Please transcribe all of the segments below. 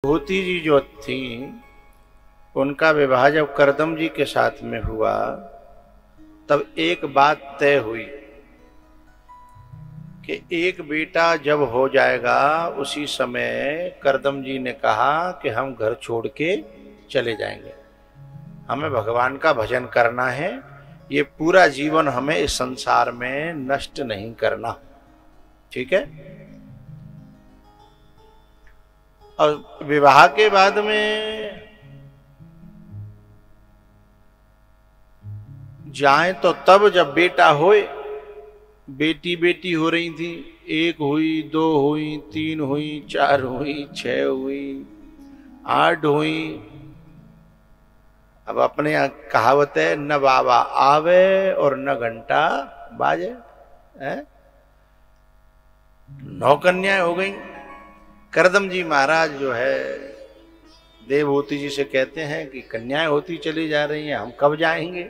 भूति जी जो थी उनका विवाह जब करदम जी के साथ में हुआ तब एक बात तय हुई कि एक बेटा जब हो जाएगा उसी समय करदम जी ने कहा कि हम घर छोड़ के चले जाएंगे, हमें भगवान का भजन करना है, ये पूरा जीवन हमें इस संसार में नष्ट नहीं करना। ठीक है। और विवाह के बाद में जाएं तो तब जब बेटा होए, बेटी बेटी हो रही थी, एक हुई, दो हुई, तीन हुई, चार हुई, 6 हुई, 8 हुई। अब अपने यहाँ कहावत है, न बाबा आवे और न घंटा बाजे। 9 कन्याएं हो गई। करदम जी महाराज जो है देवहूति जी से कहते हैं कि कन्याएं होती चली जा रही हैं, हम कब जाएंगे?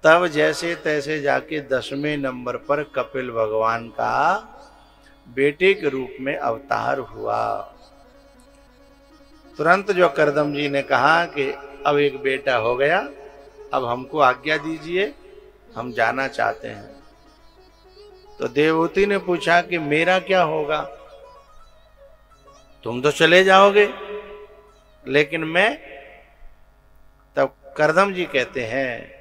तब जैसे तैसे जाके 10वें नंबर पर कपिल भगवान का बेटे के रूप में अवतार हुआ। तुरंत जो करदम जी ने कहा कि अब एक बेटा हो गया, अब हमको आज्ञा दीजिए, हम जाना चाहते हैं। तो देवहूति ने पूछा कि मेरा क्या होगा? तुम तो चले जाओगे, लेकिन मैं। तब करदम जी कहते हैं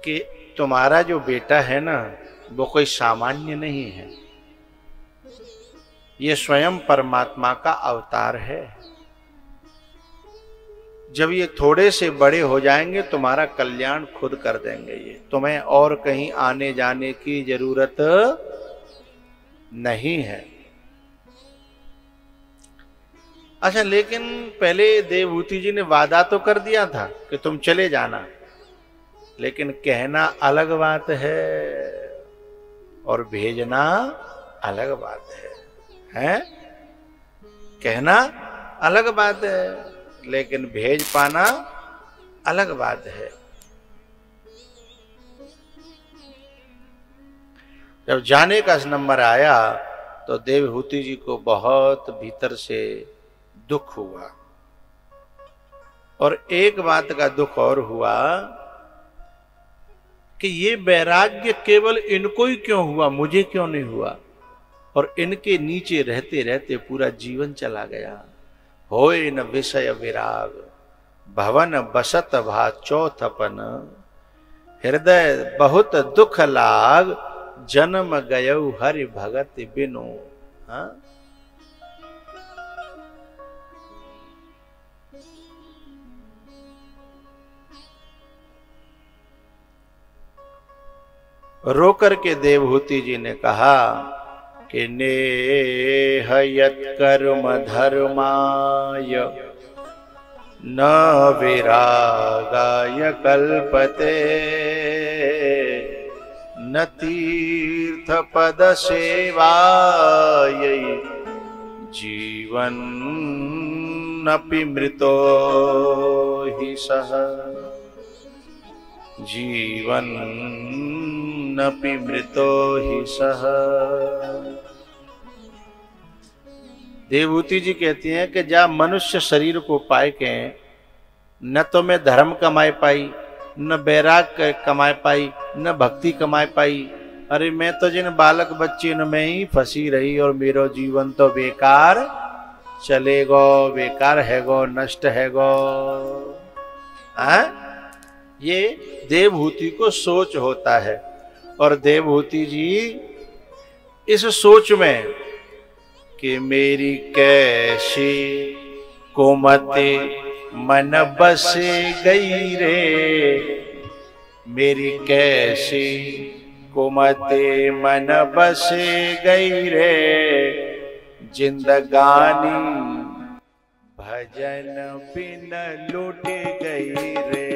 कि तुम्हारा जो बेटा है ना, वो कोई सामान्य नहीं है, ये स्वयं परमात्मा का अवतार है। जब ये थोड़े से बड़े हो जाएंगे तुम्हारा कल्याण खुद कर देंगे, ये तुम्हें और कहीं आने जाने की जरूरत नहीं है। अच्छा, लेकिन पहले देवहूति जी ने वादा तो कर दिया था कि तुम चले जाना, लेकिन कहना अलग बात है और भेजना अलग बात है? कहना अलग बात है, लेकिन भेज पाना अलग बात है। जब जाने का नंबर आया तो देवहूति जी को बहुत भीतर से दुख हुआ, और एक बात का दुख और हुआ कि ये वैराग्य केवल इनको ही क्यों हुआ, मुझे क्यों नहीं हुआ? और इनके नीचे रहते रहते पूरा जीवन चला गया। होए न विषय विराग, भवन बसत भा चौथपन, हृदय बहुत दुख लाग, जन्म गयौ हरि भगत बिनु। रो करके देवहूति जी ने कहा कि नेह यत् कर्म धर्माय न विरागाय कल्पते, न तीर्थ पद सेवायै जीवन अपि मृतो हि सह, जीवन अपि मृतो हि सह। देवहूति जी कहती हैं कि जब मनुष्य शरीर को पाए के न तो मैं धर्म कमाए पाई, न बैराग कमाए पाई, न भक्ति कमाए पाई। अरे मैं तो जिन बालक बच्चे न में ही फंसी रही, और मेरो जीवन तो बेकार चलेगो, बेकार है गो, नष्ट है गो। ये देवहूति को सोच होता है, और देवहूति जी इस सोच में कि मेरी कैसी कुमति मन बसे गई रे, मेरी कैसी कुमति मन बसे गई रे, जिंदगानी भजन बिन लुट गई रे।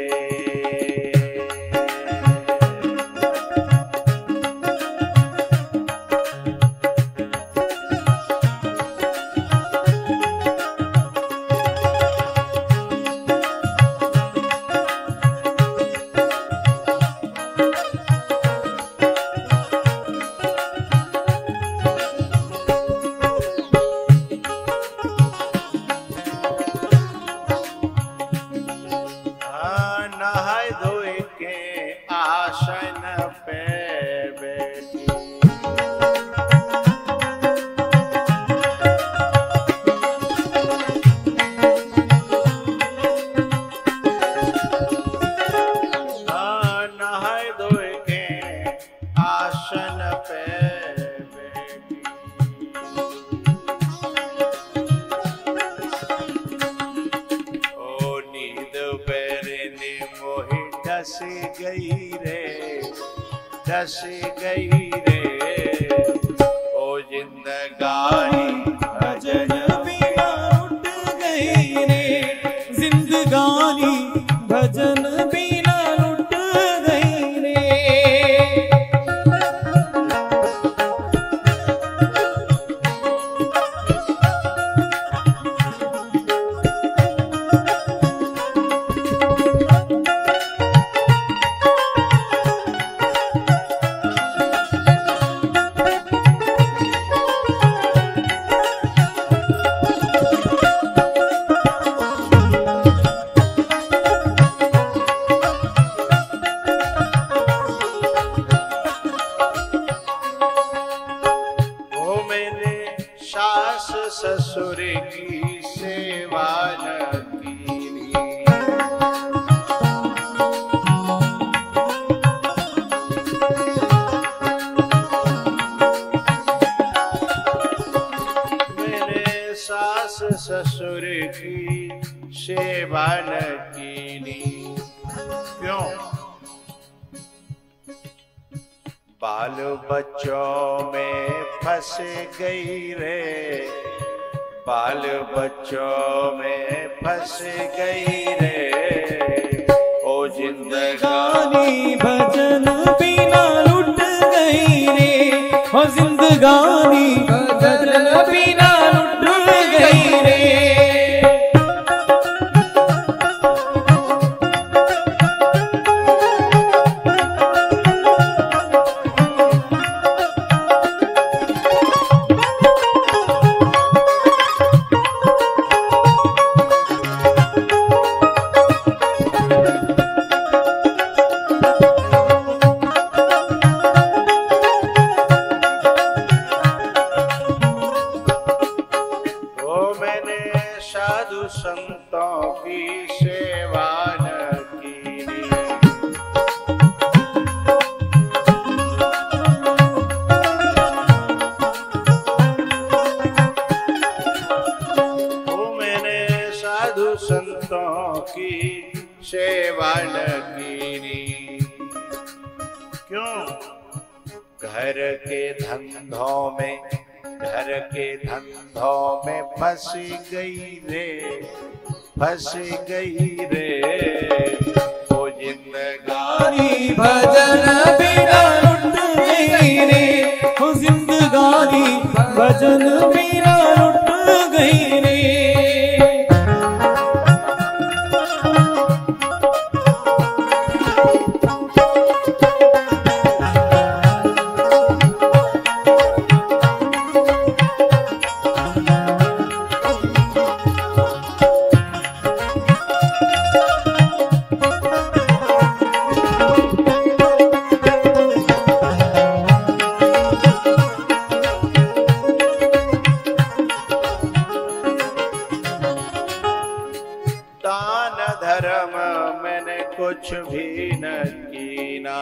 डस गई रे, डस गई रे। ओ जिंदगानी भजन बिना लुट गई रे, जिंदगानी भजन बिना लुट गई रे। ससुर की सेवा न कीनी, मेरे सास ससुर की सेवा न कीनी। क्यों? बाल बच्चों में फंस गई रे, बाल बच्चों में फंस गई रे। ओ जिंदगानी भजन बिना लुट गई रे, ओ जिंदगानी भजन बिना लुट गई रे। साधु संतों की सेवा न कीनी, वो मैंने साधु संतों की सेवा न कीनी। क्यों? घर के धंधों में, घर के धंधों में फंस गई रे, फंस गई रे। वो जिंदगानी भजन बिना लुट गई रे, वो जिंदगानी भजन बिना लुट गई रे। धर्म मैंने कुछ भी न कीना,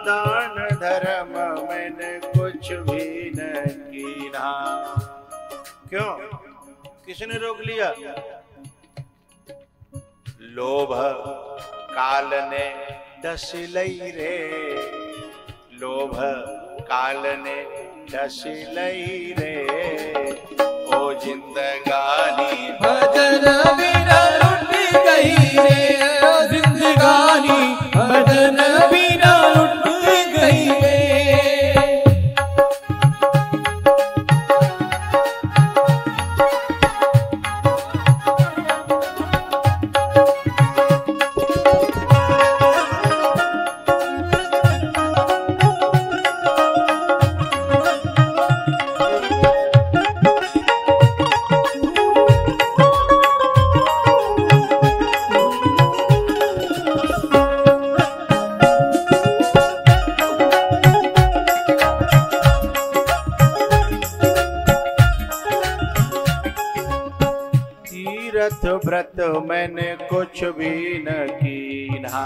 दान धर्म मैंने कुछ भी न कीना। क्यों? किसने रोक लिया? लोभ काल ने डस लई रे, लोभ काल ने डस लई रे। ओ जिंदगानी भजन बिना लुट गई रे, ओ जिंदगानी भजन बिना लुट गई रे। तीर्थ व्रत मैंने कुछ भी न कीना,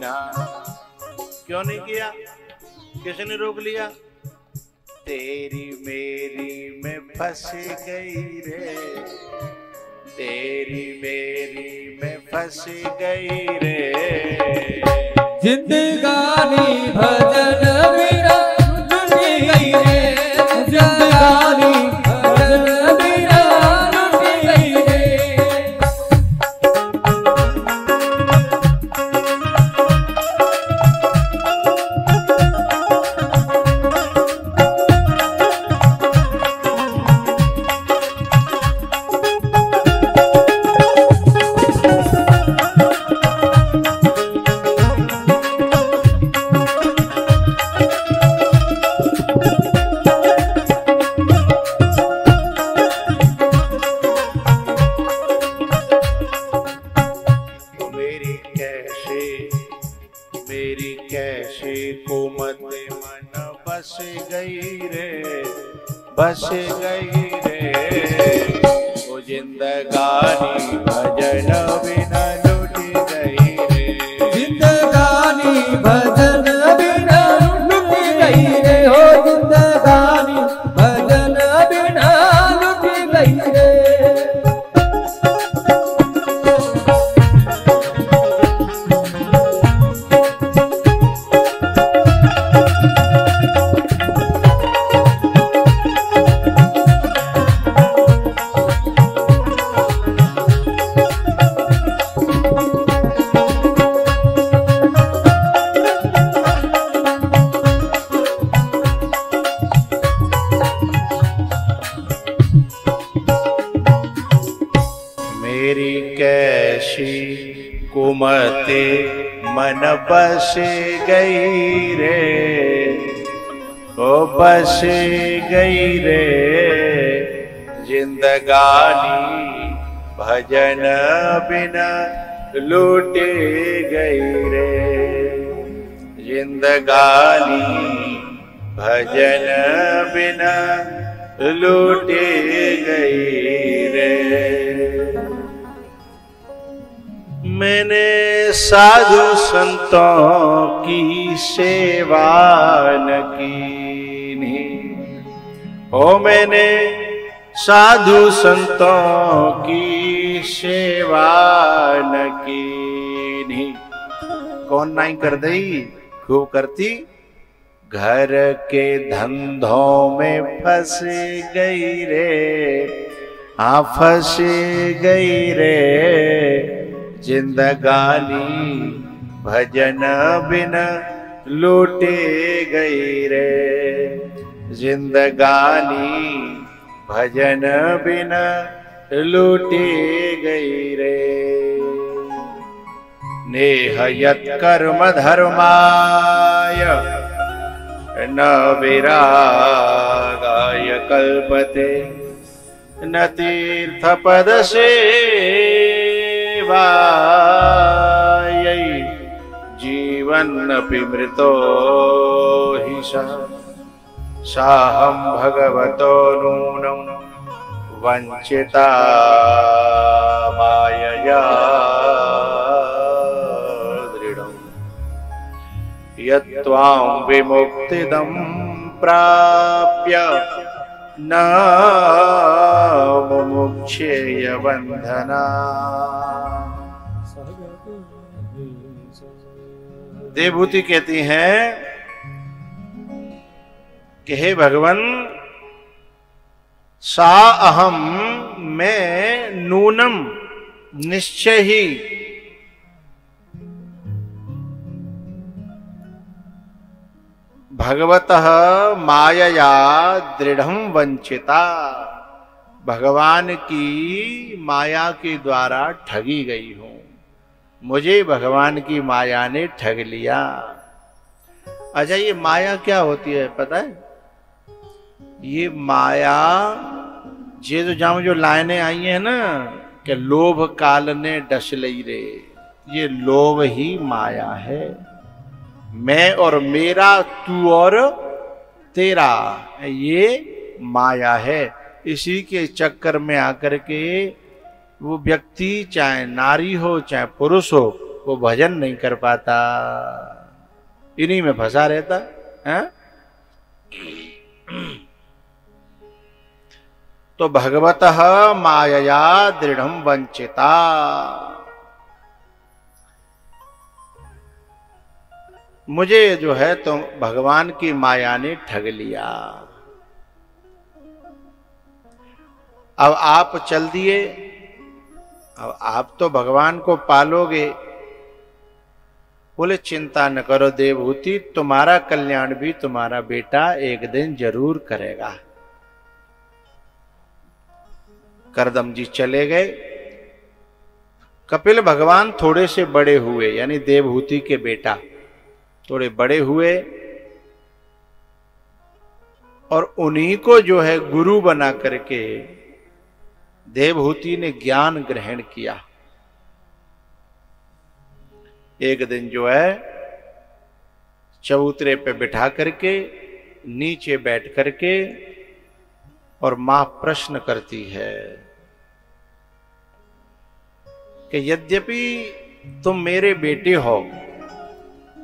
बिना। क्यों नहीं किया? किसने रोक लिया? तेरी मेरी में फंस गई रे, तेरी मेरी में फंस गई रे। जिंदगानी भजन बिना लुट गई रे, जिंदगानी भजन बिना लुट गई रे। मेरी कैसे कुमत मन बस गई रे, बस गई रे। वो जिंदगानी भजन बिना लुट गई रे, जिंदगानी भजन बिना लुट गई रे, हो जिंदगानी भजन बिना लुट गई रे। मेरी कैसी कुमते मन बस गई रे, ओ बस गई रे। जिंदगानी भजन बिना लूट गई रे, जिंदगानी भजन बिना लूट गई रे। मैंने साधु संतों की सेवा न कीनी, ओ मैंने साधु संतों की सेवा न कीनी। कौन नहीं कर दई? खूब करती। घर के धंधों में फंस गई रे, हाँ फंस गई रे। जिंदगानी भजन बिना लूटे गई रे, जिंदगानी भजन बिना लूटे गई रे। नेह यत् कर्म धर्माय न विरागाय कल्पते, न तीर्थ पद सेवायै जीवन्नपि मृतो हि साहं भगवतो नूनं वंचिता मायया दृढम्। यत्त्वां विमुक्तिदं प्राप्य न मुमुक्षेय बंधना। देवभूति कहती हैं कि हे भगवान, सा अहम मैं नूनम निश्चय ही भगवतः मायया दृढ़ं वंचिता, भगवान की माया के द्वारा ठगी गई हूं, मुझे भगवान की माया ने ठग लिया। अच्छा, ये माया क्या होती है पता है? ये माया ये तो जहां जो लाइनें आई हैं ना कि लोभ काल ने डस लई रे, ये लोभ ही माया है। मैं और मेरा, तू और तेरा, ये माया है। इसी के चक्कर में आकर के वो व्यक्ति चाहे नारी हो चाहे पुरुष हो, वो भजन नहीं कर पाता, इन्हीं में फंसा रहता है। तो भगवतः मायया दृढ़ं वंचिता, मुझे जो है तो भगवान की माया ने ठग लिया। अब आप चल दिए, अब आप तो भगवान को पालोगे। बोले चिंता न करो देवहूति, तुम्हारा कल्याण भी तुम्हारा बेटा एक दिन जरूर करेगा। करदम जी चले गए। कपिल भगवान थोड़े से बड़े हुए, यानी देवहूति के बेटा थोड़े बड़े हुए, और उन्हीं को जो है गुरु बना करके देवहूति ने ज्ञान ग्रहण किया। एक दिन जो है चबूतरे पे बिठा करके नीचे बैठ करके और मां प्रश्न करती है कि यद्यपि तुम मेरे बेटे हो,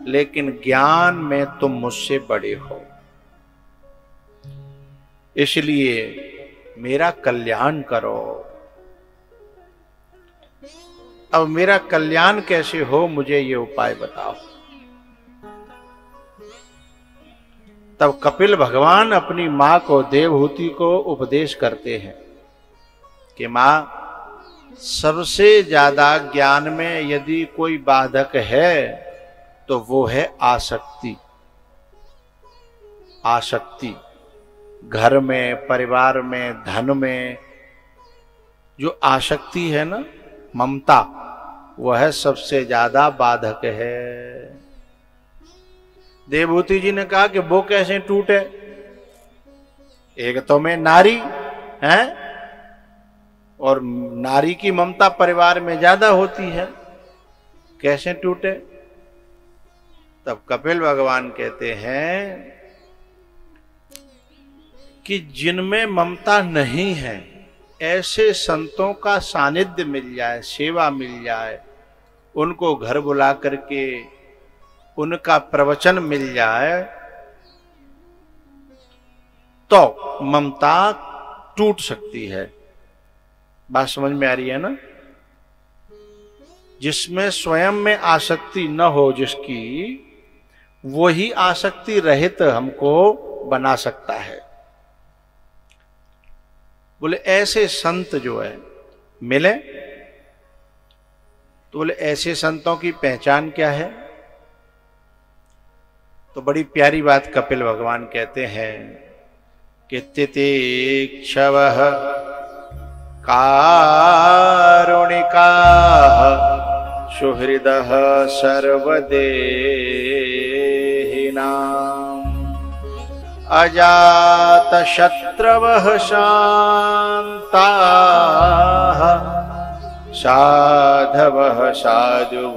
लेकिन ज्ञान में तुम मुझसे बड़े हो, इसलिए मेरा कल्याण करो। अब मेरा कल्याण कैसे हो, मुझे ये उपाय बताओ। तब कपिल भगवान अपनी मां को, देवहूति को उपदेश करते हैं कि मां, सबसे ज्यादा ज्ञान में यदि कोई बाधक है तो वो है आसक्ति। आसक्ति घर में, परिवार में, धन में जो आसक्ति है ना, ममता, वह है सबसे ज्यादा बाधक है। देवहूति जी ने कहा कि वो कैसे टूटे, एक तो मैं नारी है और नारी की ममता परिवार में ज्यादा होती है, कैसे टूटे। तब कपिल भगवान कहते हैं कि जिनमें ममता नहीं है, ऐसे संतों का सानिध्य मिल जाए, सेवा मिल जाए, उनको घर बुला करके उनका प्रवचन मिल जाए, तो ममता टूट सकती है। बात समझ में आ रही है ना? जिसमें स्वयं में आसक्ति न हो जिसकी, वही आसक्ति रहित हमको बना सकता है। बोले ऐसे संत जो है मिले, तो बोले ऐसे संतों की पहचान क्या है। तो बड़ी प्यारी बात कपिल भगवान कहते हैं कि तितिक्षवः कारुणिकाः सुहृदः सर्वदेहिनाम् अजातशत्रवः शान्ताः साधवः साधुभूषणाः।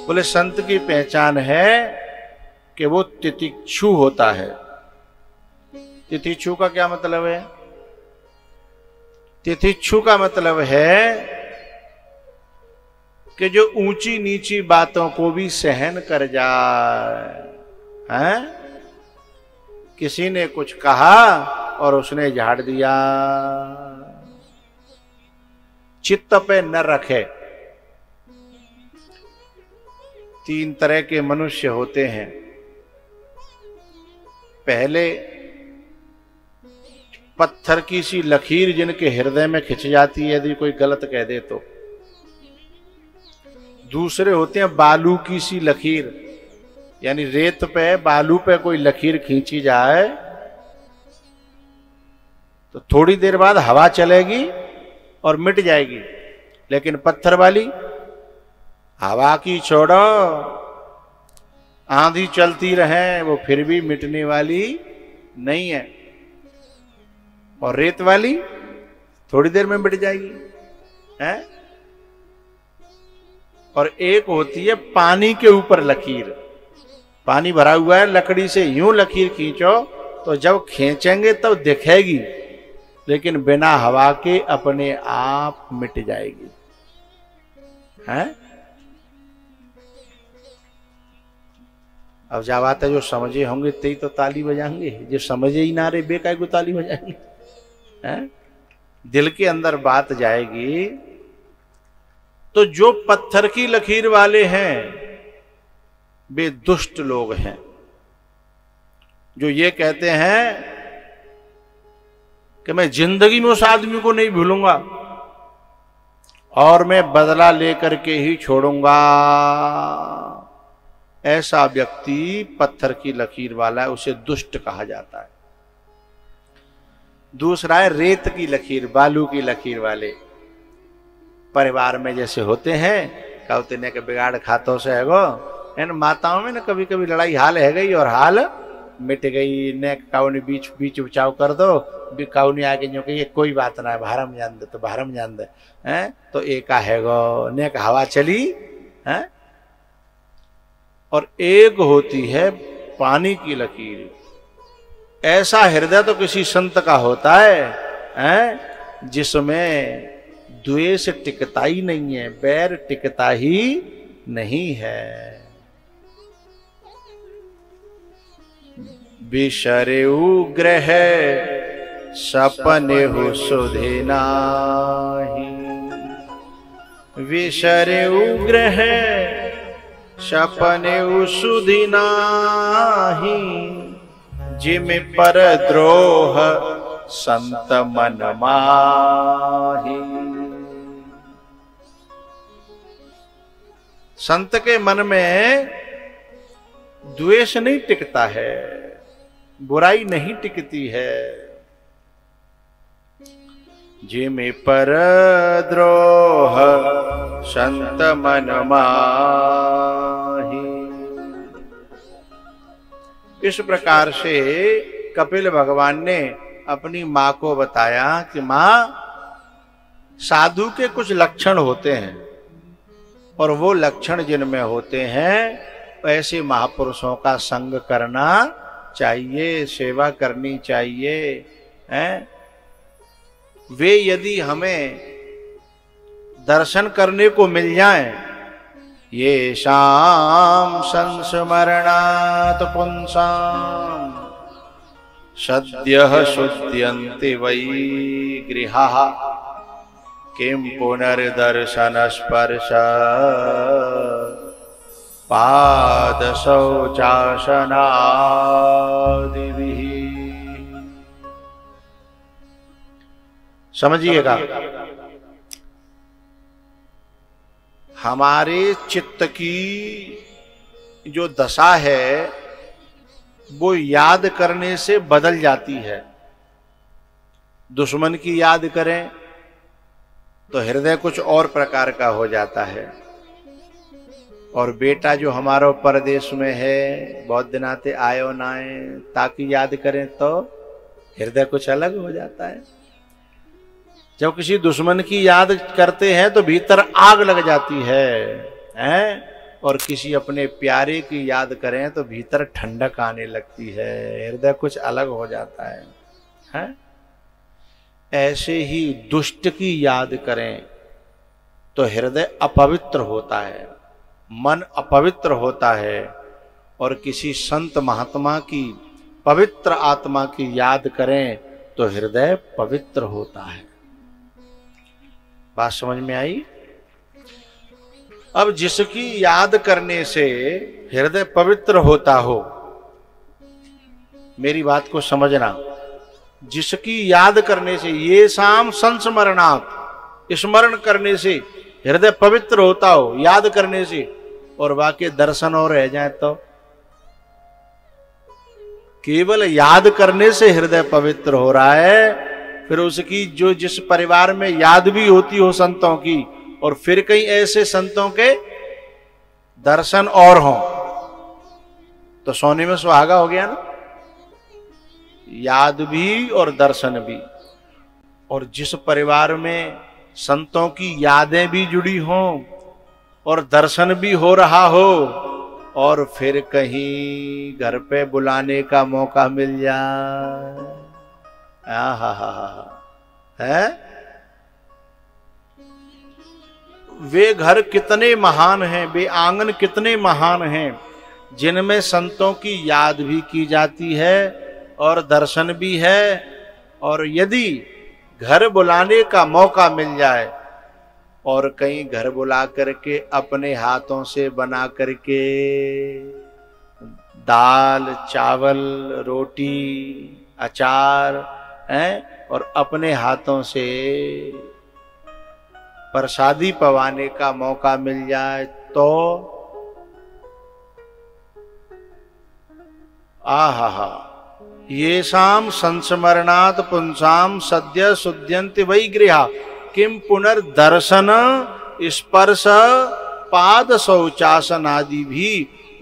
बोले संत की पहचान है कि वो तितिक्षु होता है। तितिक्षु का क्या मतलब है? तितिक्षु का मतलब है कि जो ऊंची नीची बातों को भी सहन कर जाए। हैं? किसी ने कुछ कहा और उसने झाड़ दिया, चित्त पे न रखे। तीन तरह के मनुष्य होते हैं। पहले पत्थर की सी लकीर जिनके हृदय में खिंच जाती है यदि कोई गलत कह दे तो। दूसरे होते हैं बालू की सी लकीर, यानी रेत पे, बालू पे कोई लकीर खींची जाए तो थोड़ी देर बाद हवा चलेगी और मिट जाएगी, लेकिन पत्थर वाली हवा की छोड़ो, आंधी चलती रहे वो फिर भी मिटने वाली नहीं है। और रेत वाली थोड़ी देर में मिट जाएगी है। और एक होती है पानी के ऊपर लकीर। पानी भरा हुआ है, लकड़ी से यूं लकीर खींचो तो जब खींचेंगे तो दिखेगी, लेकिन बिना हवा के अपने आप मिट जाएगी। हैं? अब जब बात है जो समझे होंगे ते तो ताली बजाएंगे, जो समझे ही ना रहे बेकार को ताली बजाएंगे। हैं? दिल के अंदर बात जाएगी। तो जो पत्थर की लकीर वाले हैं वे दुष्ट लोग हैं, जो ये कहते हैं कि मैं जिंदगी में उस आदमी को नहीं भूलूंगा और मैं बदला लेकर के ही छोड़ूंगा। ऐसा व्यक्ति पत्थर की लकीर वाला है, उसे दुष्ट कहा जाता है। दूसरा है रेत की लकीर, बालू की लकीर वाले। परिवार में जैसे होते हैं, कहते ने के बिगाड़ खातों से है गो, इन माताओं में ना कभी कभी लड़ाई हाल है गई और हाल मिट गई, ने काऊ ने बीच बीच बचाव कर दो, काऊ ने आगे जो कि कोई बात ना है, भारम जान दे तो भारम जान दे हैं, तो एक है गो ने हवा चली है। और एक होती है पानी की लकीर। ऐसा हृदय तो किसी संत का होता है जिसमें द्वेष टिकता ही नहीं है, बैर टिकता ही नहीं है। विषरे ग्रह सपने हो सुधे नाही, विषरे ग्रह सपने सुधि नाही, जिम पर द्रोह संत मन माही। संत के मन में द्वेष नहीं टिकता है, बुराई नहीं टिकती है। जिम पर द्रोह संत मन माही। इस प्रकार से कपिल भगवान ने अपनी मां को बताया कि मां, साधु के कुछ लक्षण होते हैं और वो लक्षण जिनमें होते हैं ऐसे महापुरुषों का संग करना चाहिए, सेवा करनी चाहिए। हैं? वे यदि हमें दर्शन करने को मिल जाएं, ये शाम संस्मरणात् पुंसाम सद्यः शुद्ध्यन्ति वै गृहाः, किं पुनर्दर्शन स्पर्श पाद शौचासनादिभिः। समझिएगा, हमारे चित्त की जो दशा है वो याद करने से बदल जाती है। दुश्मन की याद करें तो हृदय कुछ और प्रकार का हो जाता है, और बेटा जो हमारा परदेश में है, बहुत दिन आते आयो ना आए, ताकि याद करें तो हृदय कुछ अलग हो जाता है। जब किसी दुश्मन की याद करते हैं तो भीतर आग लग जाती है, और किसी अपने प्यारे की याद करें तो भीतर ठंडक आने लगती है, हृदय कुछ अलग हो जाता है। ऐसे ही दुष्ट की याद करें तो हृदय अपवित्र होता है, मन अपवित्र होता है, और किसी संत महात्मा की पवित्र आत्मा की याद करें तो हृदय पवित्र होता है। बात समझ में आई? अब जिसकी याद करने से हृदय पवित्र होता हो, मेरी बात को समझना, जिसकी याद करने से, ये शाम संस्मरणात्, स्मरण करने से हृदय पवित्र होता हो, याद करने से, और बाकी दर्शन और रह जाए तो केवल याद करने से हृदय पवित्र हो रहा है। फिर उसकी जो जिस परिवार में याद भी होती हो संतों की, और फिर कहीं ऐसे संतों के दर्शन और हों, तो सोने में सुहागा हो गया ना। याद भी और दर्शन भी। और जिस परिवार में संतों की यादें भी जुड़ी हों और दर्शन भी हो रहा हो, और फिर कहीं घर पे बुलाने का मौका मिल जाए, है? वे घर कितने महान हैं, वे आंगन कितने महान हैं, जिनमें संतों की याद भी की जाती है और दर्शन भी है। और यदि घर बुलाने का मौका मिल जाए और कहीं घर बुला करके अपने हाथों से बना करके दाल चावल रोटी अचार हैं और अपने हाथों से प्रसादी पवाने का मौका मिल जाए तो आहा, ये शाम संस्मरणात् पुंसाम सद्य शुद्ध्यन्ति वै गृहा किम पुनर्दर्शन स्पर्श पाद शौचासन आदि भी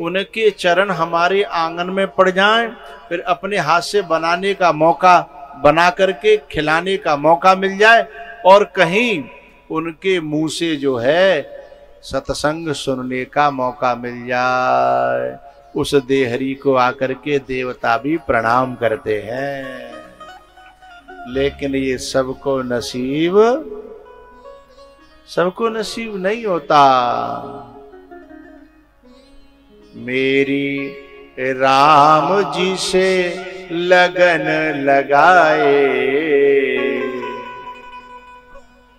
उनके चरण हमारे आंगन में पड़ जाएं, फिर अपने हाथ से बनाने का मौका बना करके खिलाने का मौका मिल जाए और कहीं उनके मुंह से जो है सत्संग सुनने का मौका मिल जाए, उस देहरी को आकर के देवता भी प्रणाम करते हैं। लेकिन ये सबको नसीब नहीं होता। मेरी राम जी से लगन लगाए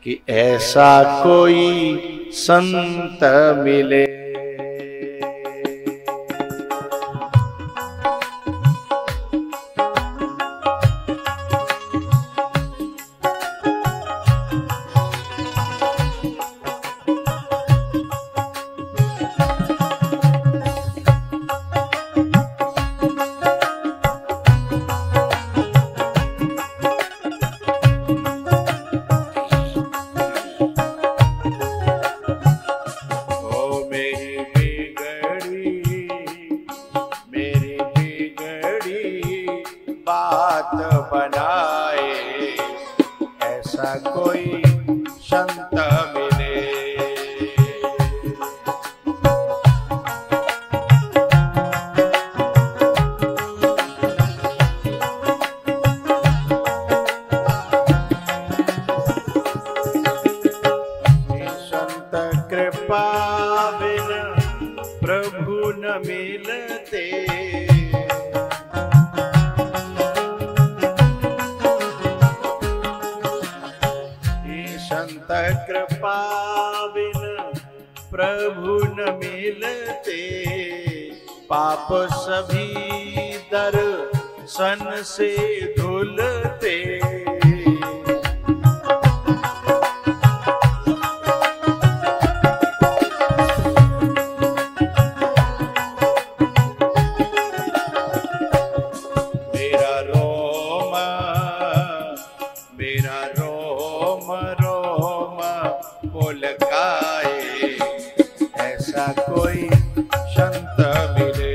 कि ऐसा कोई संत मिले। प्रभु न मिलते, पाप सभी दर्शन से धुलते। मेरा रोम रोम पुलकाए, ऐसा कोई संत मिले।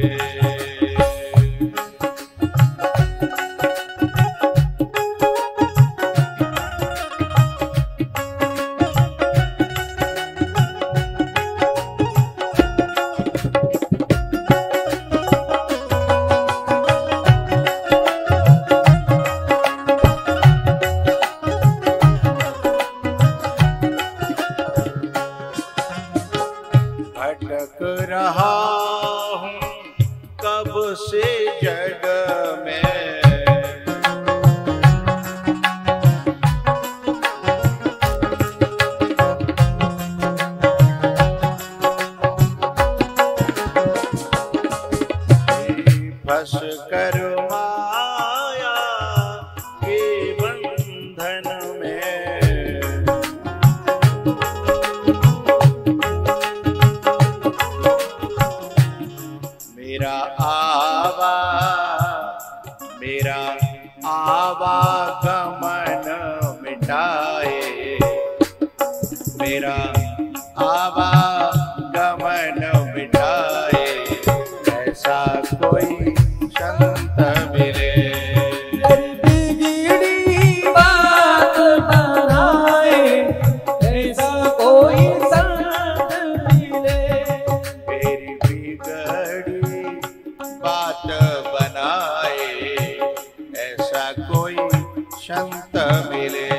भटक रहा हूँ कब से जग में, फंस कर माया के बंधन में। मेरा आवागमन मिटाए, मेरा आवागमन मिटाए, ऐसा कोई संत मिले। बात बनाए, ऐसा कोई संत मिले। मेरी बिगड़ी बात बनाए, ऐसा कोई संत मिले।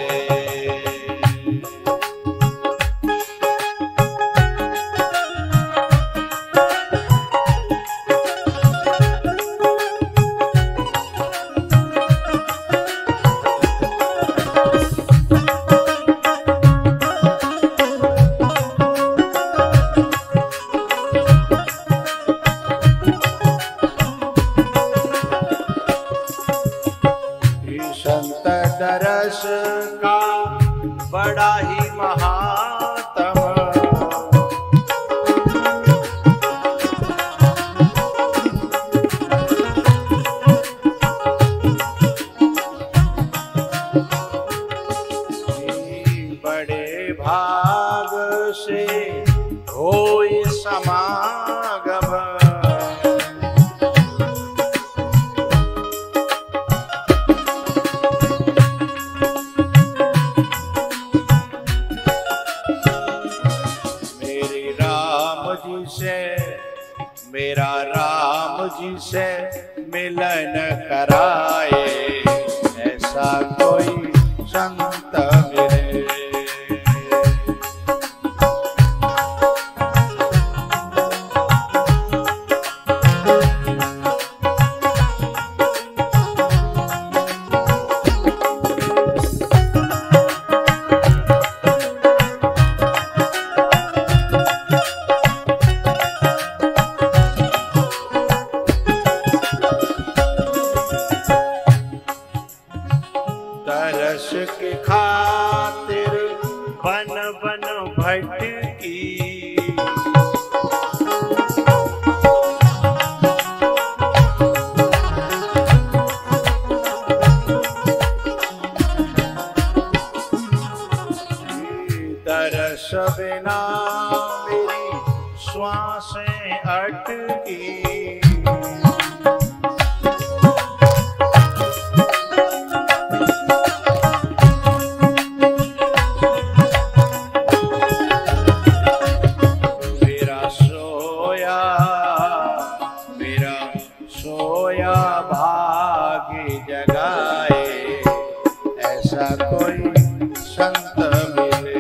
से होए समागम। मेरा राम जी से मिलन कराए, ऐसा कोई संत मिले। दरस के खातिर बन बन भटकी, दरस बिना मेरी श्वासें अटकी। सोया भाग्य जगाए, ऐसा कोई संत मिले।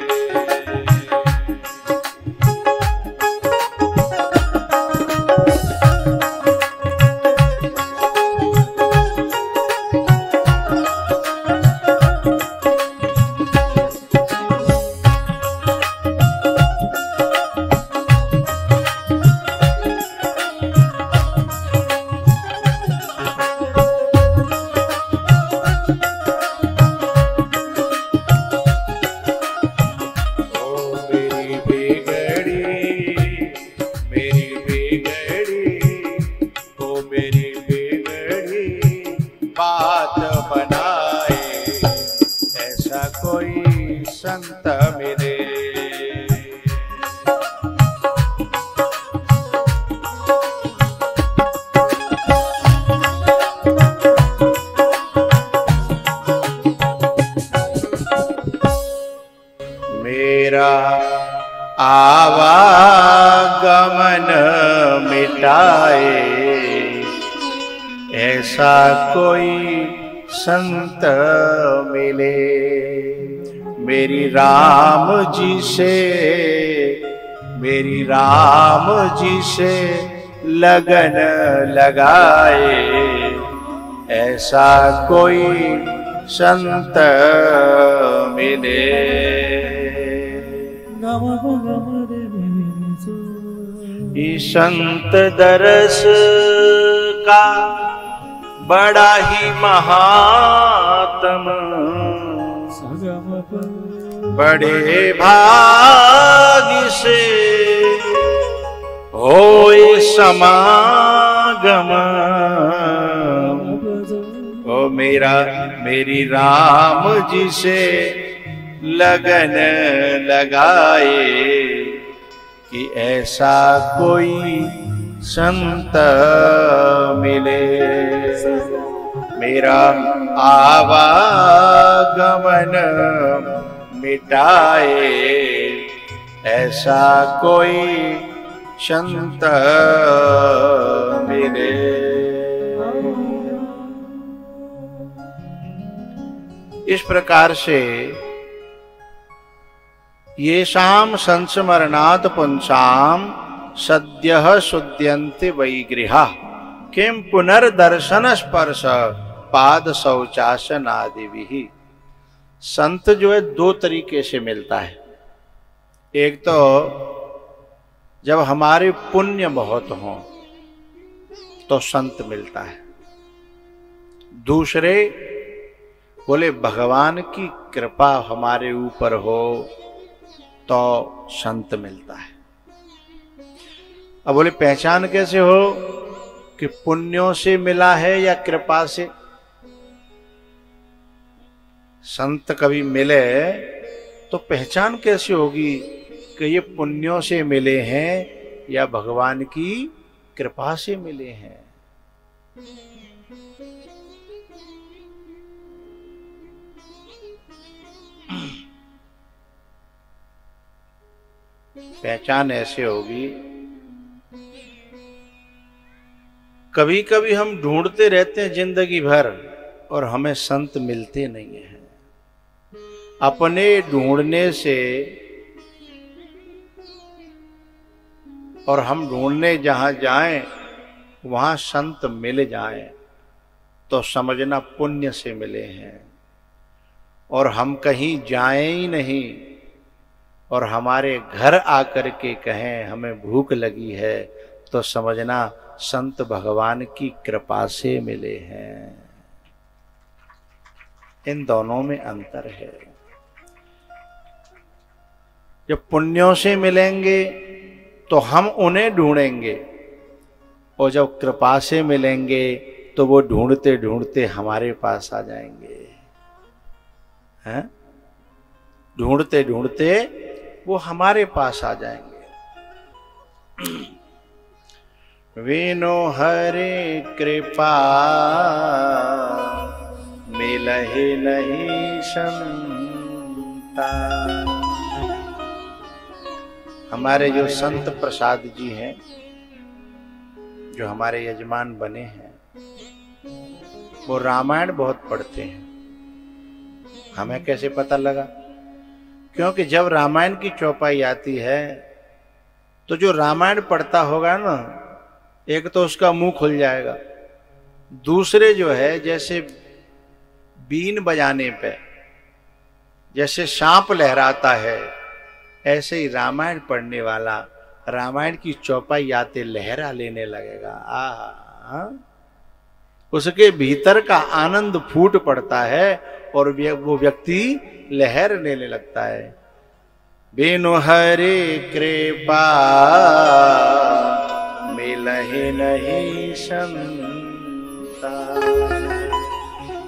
बात बनाए, ऐसा कोई संत मिले। मेरा आवागमन मिटाए, ऐसा कोई संत मिले। मेरी राम जी से, मेरी राम जी से लगन लगाए, ऐसा कोई संत मिले। इस संत दरस का बड़ा ही महात्म, बड़े भाग्य से होए समागम। ओ मेरी राम जी से लगन लगाए, कि ऐसा कोई संत मिले। मेरा आवागमन मिटाए, ऐसा कोई संत मिले। इस प्रकार से ये शाम संस्मरणात् पुंसाम सद्यः शुद्ध्यन्ति वैगृहा, किम पुनर्दर्शन स्पर्श पाद शौचासन आदि भी। संत जो है दो तरीके से मिलता है। एक तो जब हमारे पुण्य बहुत हों तो संत मिलता है। दूसरे बोले भगवान की कृपा हमारे ऊपर हो तो संत मिलता है। अब बोले पहचान कैसे हो कि पुण्यों से मिला है या कृपा से? संत कभी मिले तो पहचान कैसे होगी कि ये पुण्यों से मिले हैं या भगवान की कृपा से मिले हैं। पहचान ऐसे होगी, कभी कभी हम ढूंढते रहते हैं जिंदगी भर और हमें संत मिलते नहीं हैं। अपने ढूंढने से और हम ढूंढने जहां जाएं वहां संत मिल जाएं तो समझना पुण्य से मिले हैं। और हम कहीं जाएं ही नहीं और हमारे घर आकर के कहें हमें भूख लगी है तो समझना संत भगवान की कृपा से मिले हैं। इन दोनों में अंतर है। जब पुण्यों से मिलेंगे तो हम उन्हें ढूंढेंगे और जब कृपा से मिलेंगे तो वो ढूंढते ढूंढते हमारे पास आ जाएंगे। हैं? ढूंढते ढूंढते वो हमारे पास आ जाएंगे। विनो हरे कृपा मिलहि नहीं संता। हमारे जो संत प्रसाद जी हैं, जो हमारे यजमान बने हैं, वो रामायण बहुत पढ़ते हैं। हमें कैसे पता लगा? क्योंकि जब रामायण की चौपाई आती है तो जो रामायण पढ़ता होगा ना, एक तो उसका मुंह खुल जाएगा, दूसरे जो है जैसे बीन बजाने पे जैसे सांप लहराता है, ऐसे ही रामायण पढ़ने वाला रामायण की चौपाई आते लहरा लेने लगेगा। आहा, उसके भीतर का आनंद फूट पड़ता है और वो व्यक्ति लहर लेने लगता है। बिनु हरे कृपा मिलहि नहीं संता।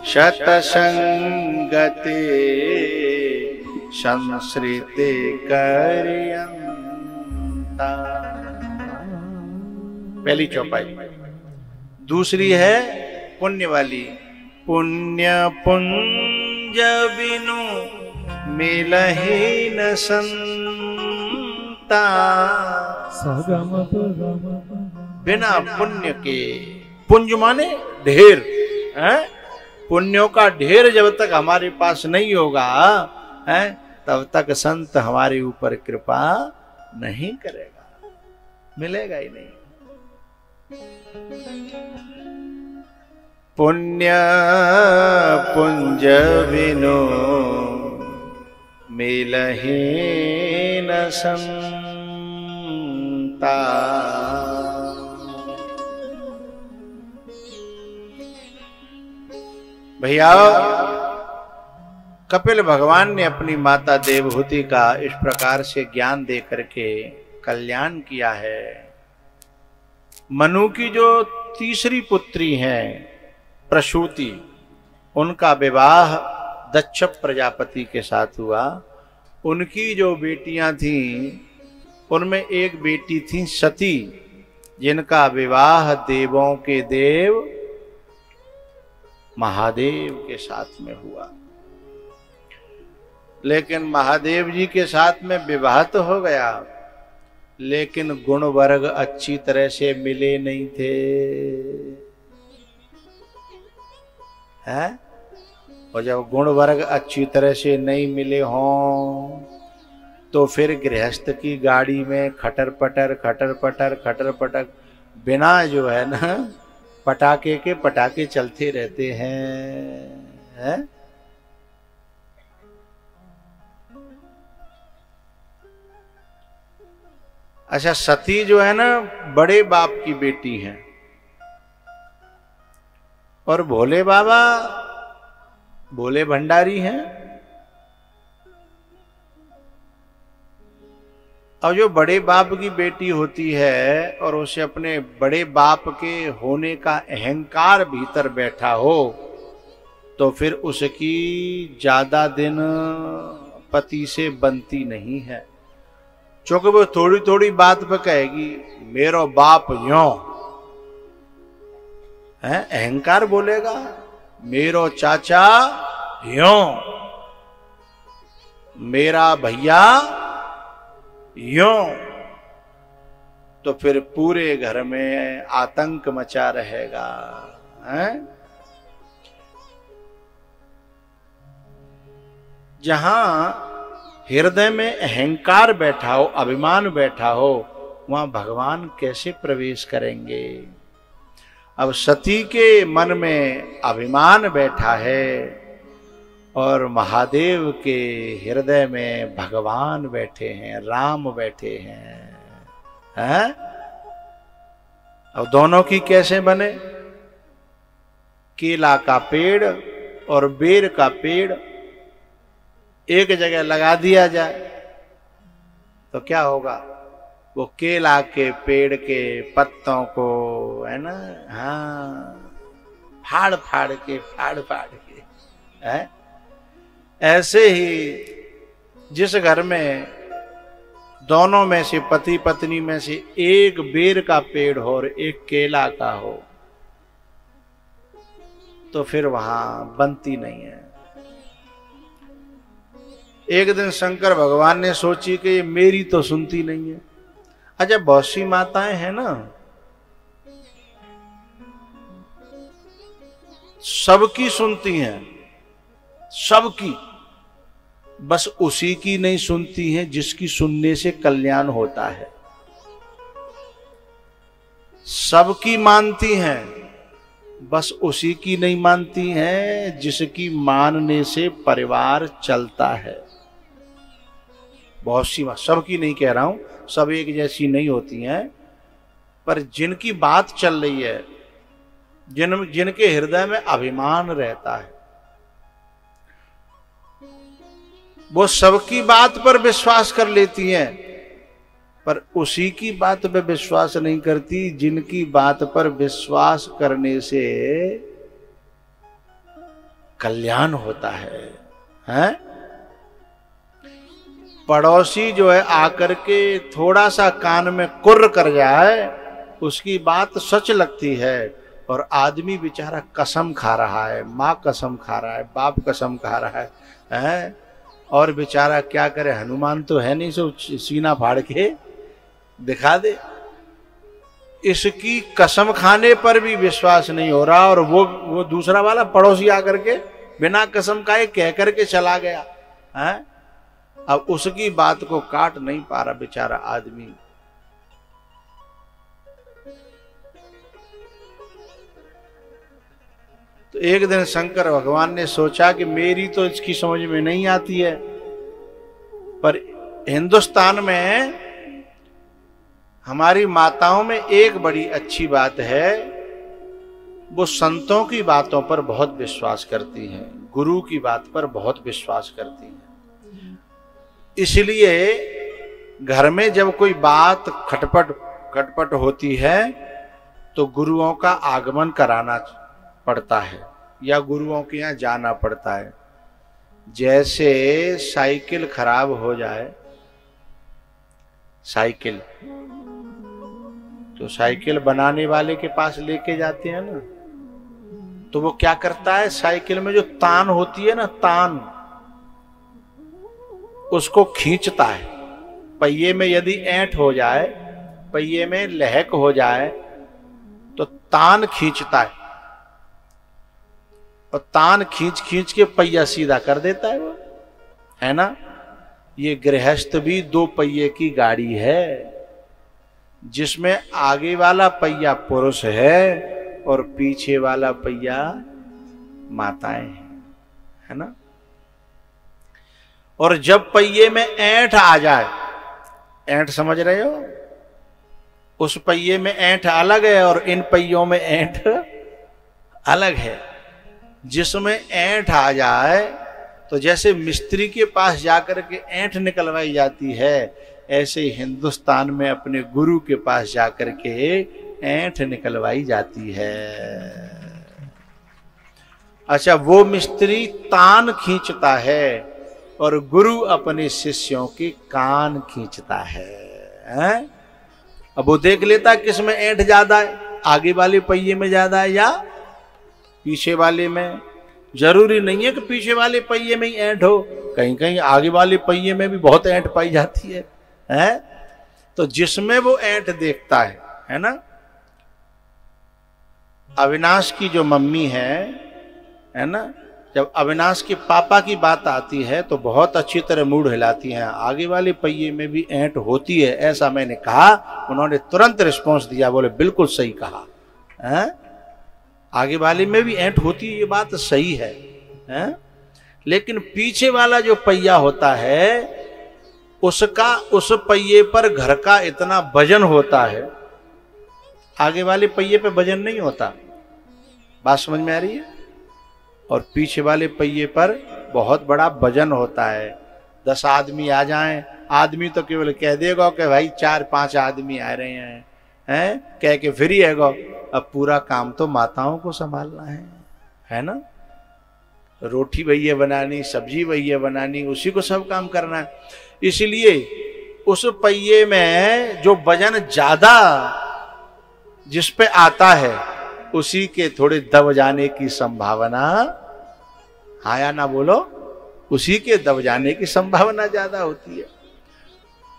शत संगते संसृते करियंता। पहली चौपाई। दूसरी है पुण्य वाली। पुण्य पुंज बिनु मिलहि न संता। बिना पुण्य के, पुंज माने ढेर, पुण्यों का ढेर जब तक हमारे पास नहीं होगा तब तक संत हमारे ऊपर कृपा नहीं करेगा, मिलेगा ही नहीं। पुण्य पुंज बिनु मिलहि न संता। भैया, कपिल भगवान ने अपनी माता देवहूति का इस प्रकार से ज्ञान दे करके कल्याण किया है। मनु की जो तीसरी पुत्री हैं प्रसूति, उनका विवाह दक्ष प्रजापति के साथ हुआ। उनकी जो बेटियां थीं उनमें एक बेटी थी सती, जिनका विवाह देवों के देव महादेव के साथ में हुआ। लेकिन महादेव जी के साथ में विवाह तो हो गया, लेकिन गुण वर्ग अच्छी तरह से मिले नहीं थे। हैं? और जब गुण वर्ग अच्छी तरह से नहीं मिले हों तो फिर गृहस्थ की गाड़ी में खटर पटर बिना जो है ना पटाखे के पटाखे चलते रहते हैं। अच्छा, सती जो है ना बड़े बाप की बेटी है और भोले बाबा भोले भंडारी हैं। और जो बड़े बाप की बेटी होती है और उसे अपने बड़े बाप के होने का अहंकार भीतर बैठा हो तो फिर उसकी ज्यादा दिन पति से बनती नहीं है। चूंकि वो थोड़ी थोड़ी बात पे कहेगी मेरो बाप यो है, अहंकार बोलेगा मेरो चाचा यो, मेरा भैया यो, तो फिर पूरे घर में आतंक मचा रहेगा है? जहां हृदय में अहंकार बैठा हो, अभिमान बैठा हो, वहां भगवान कैसे प्रवेश करेंगे? अब सती के मन में अभिमान बैठा है और महादेव के हृदय में भगवान बैठे हैं, राम बैठे हैं। अब दोनों की कैसे बने? केला का पेड़ और बेर का पेड़ एक जगह लगा दिया जाए तो क्या होगा? वो केला के पेड़ के पत्तों को है ना, हाँ, फाड़ फाड़ के है? ऐसे ही जिस घर में दोनों में से, पति पत्नी में से एक बेर का पेड़ हो और एक केला का हो, तो फिर वहां बनती नहीं है। एक दिन शंकर भगवान ने सोची कि ये मेरी तो सुनती नहीं है। अच्छा, बहुत सी माताएं हैं ना, सबकी सुनती हैं, सबकी, बस उसी की नहीं सुनती हैं जिसकी सुनने से कल्याण होता है। सबकी मानती हैं, बस उसी की नहीं मानती हैं जिसकी मानने से परिवार चलता है। बहुत सी, सबकी नहीं कह रहा हूं, सब एक जैसी नहीं होती हैं, पर जिनकी बात चल रही है, जिनके हृदय में अभिमान रहता है, वो सबकी बात पर विश्वास कर लेती हैं, पर उसी की बात पे विश्वास नहीं करती जिनकी बात पर विश्वास करने से कल्याण होता है, हैं? पड़ोसी जो है आकर के थोड़ा सा कान में कुर्र कर जाए, उसकी बात सच लगती है, और आदमी बेचारा कसम खा रहा है, माँ कसम खा रहा है, बाप कसम खा रहा है, हैं? और बेचारा क्या करे, हनुमान तो है नहीं, सो सीना फाड़ के दिखा दे। इसकी कसम खाने पर भी विश्वास नहीं हो रहा, और वो दूसरा वाला पड़ोसी आकर के बिना कसम खाए कह करके चला गया है। अब उसकी बात को काट नहीं पा रहा बेचारा आदमी। तो एक दिन शंकर भगवान ने सोचा कि मेरी तो इसकी समझ में नहीं आती है, पर हिंदुस्तान में हमारी माताओं में एक बड़ी अच्छी बात है, वो संतों की बातों पर बहुत विश्वास करती हैं, गुरु की बात पर बहुत विश्वास करती हैं। इसलिए घर में जब कोई बात खटपट होती है तो गुरुओं का आगमन कराना पड़ता है या गुरुओं के यहाँ जाना पड़ता है। जैसे साइकिल खराब हो जाए, साइकिल तो साइकिल बनाने वाले के पास लेके जाते हैं ना, तो वो क्या करता है, साइकिल में जो तान होती है ना, तान, उसको खींचता है। पहिए में यदि ऐंठ हो जाए, पहिए में लहक हो जाए, तो तान खींचता है, और तान खींच खींच के पहिया सीधा कर देता है वो, है ना। ये गृहस्थ भी दो पहिए की गाड़ी है, जिसमें आगे वाला पहिया पुरुष है और पीछे वाला पहिया माताएं हैं, है ना। और जब पहिए में ऐंठ आ जाए, ऐंठ समझ रहे हो, उस पहिए में ऐंठ अलग है और इन पहियों में ऐंठ अलग है। जिसमें ऐंठ आ जाए तो जैसे मिस्त्री के पास जाकर के ऐंठ निकलवाई जाती है, ऐसे हिंदुस्तान में अपने गुरु के पास जाकर के ऐंठ निकलवाई जाती है। अच्छा, वो मिस्त्री तान खींचता है और गुरु अपने शिष्यों के कान खींचता है, हैं? अब वो देख लेता किस में ऐंठ ज्यादा है, आगे वाले पहिए में ज्यादा है या पीछे वाले में। जरूरी नहीं है कि पीछे वाले पहिए में ही ऐंठ हो, कहीं कहीं आगे वाले पहिए में भी बहुत ऐंठ पाई जाती है, हैं? तो जिसमें वो ऐंठ देखता है ना। अविनाश की जो मम्मी है ना, जब अविनाश के पापा की बात आती है तो बहुत अच्छी तरह मूड हिलाती हैं, आगे वाले पहिए में भी ऐंठ होती है, ऐसा मैंने कहा। उन्होंने तुरंत रिस्पॉन्स दिया, बोले बिल्कुल सही कहा, हैं? आगे वाले में भी ऐंठ होती है, ये बात सही है, हैं? लेकिन पीछे वाला जो पहिया होता है उसका, उस पहिए पर घर का इतना वजन होता है, आगे वाले पहिए पे वजन नहीं होता। बात समझ में आ रही है? और पीछे वाले पहिए पर बहुत बड़ा वजन होता है। 10 आदमी आ जाएं, आदमी तो केवल कह देगा कि भाई 4-5 आदमी आ रहे हैं, कह के फिर ही आएगा। अब पूरा काम तो माताओं को संभालना है ना। रोटी भैया बनानी, सब्जी भैया बनानी, उसी को सब काम करना है। इसलिए उस पहिए में जो वजन ज्यादा जिस पे आता है उसी के थोड़े दब जाने की संभावना, हाँ या ना बोलो, उसी के दब जाने की संभावना ज्यादा होती है।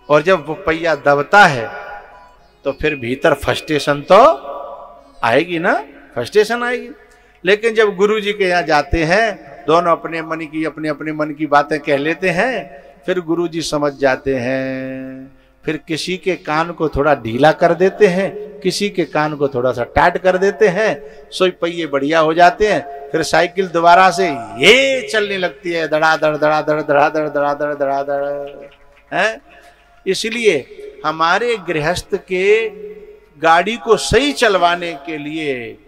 और जब वो पहिया दबता है तो फिर भीतर फ्रस्ट्रेशन तो आएगी ना, फ्रस्ट्रेशन आएगी। लेकिन जब गुरु जी के यहाँ जाते हैं, दोनों अपने अपने मन की बातें कह लेते हैं, फिर गुरु जी समझ जाते हैं, फिर किसी के कान को थोड़ा ढीला कर देते हैं, किसी के कान को थोड़ा सा टाइट कर देते हैं, सोई पहिए बढ़िया हो जाते हैं। फिर साइकिल दोबारा से ये चलने लगती है, धड़ाधड़ धड़ाधड़ धड़ाधड़ धड़ाधड़ धड़ाधड़, है। इसलिए हमारे गृहस्थ के गाड़ी को सही चलवाने के लिए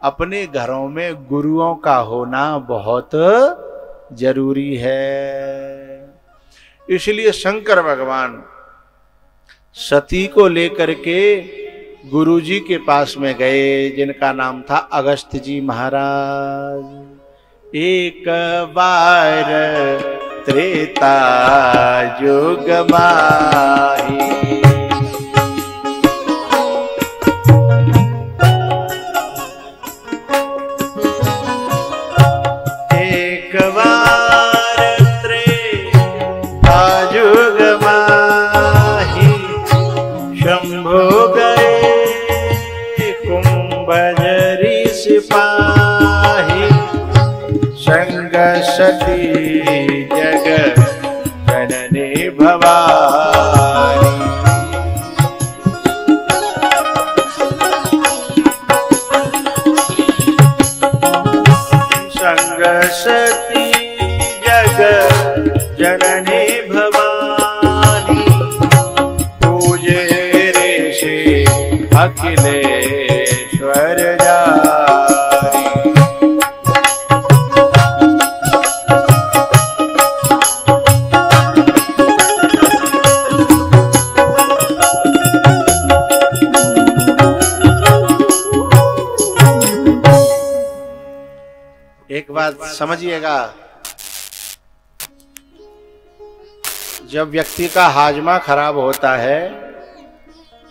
अपने घरों में गुरुओं का होना बहुत जरूरी है। इसलिए शंकर भगवान सती को लेकर के गुरु जी के पास में गए, जिनका नाम था अगस्त जी महाराज। एक बार त्रेता युग माही, एक बार त्रेता युग माही, शंभु गए कुंभजरी सिपाही, संग सती जग जननी भवानी। संग सती जग जननी भवानी, पूजे ऋषि अखिलेश्वर जारी। एक बात समझिएगा, जब व्यक्ति का हाजमा खराब होता है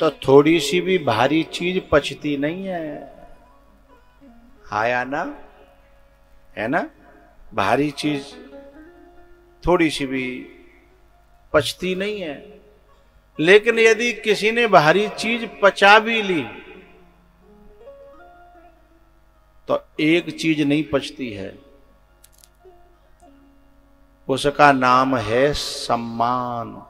तो थोड़ी सी भी भारी चीज पचती नहीं है, हाँ या ना, है ना। भारी चीज थोड़ी सी भी पचती नहीं है। लेकिन यदि किसी ने भारी चीज पचा भी ली तो एक चीज नहीं पचती है, उसका नाम है सम्मान।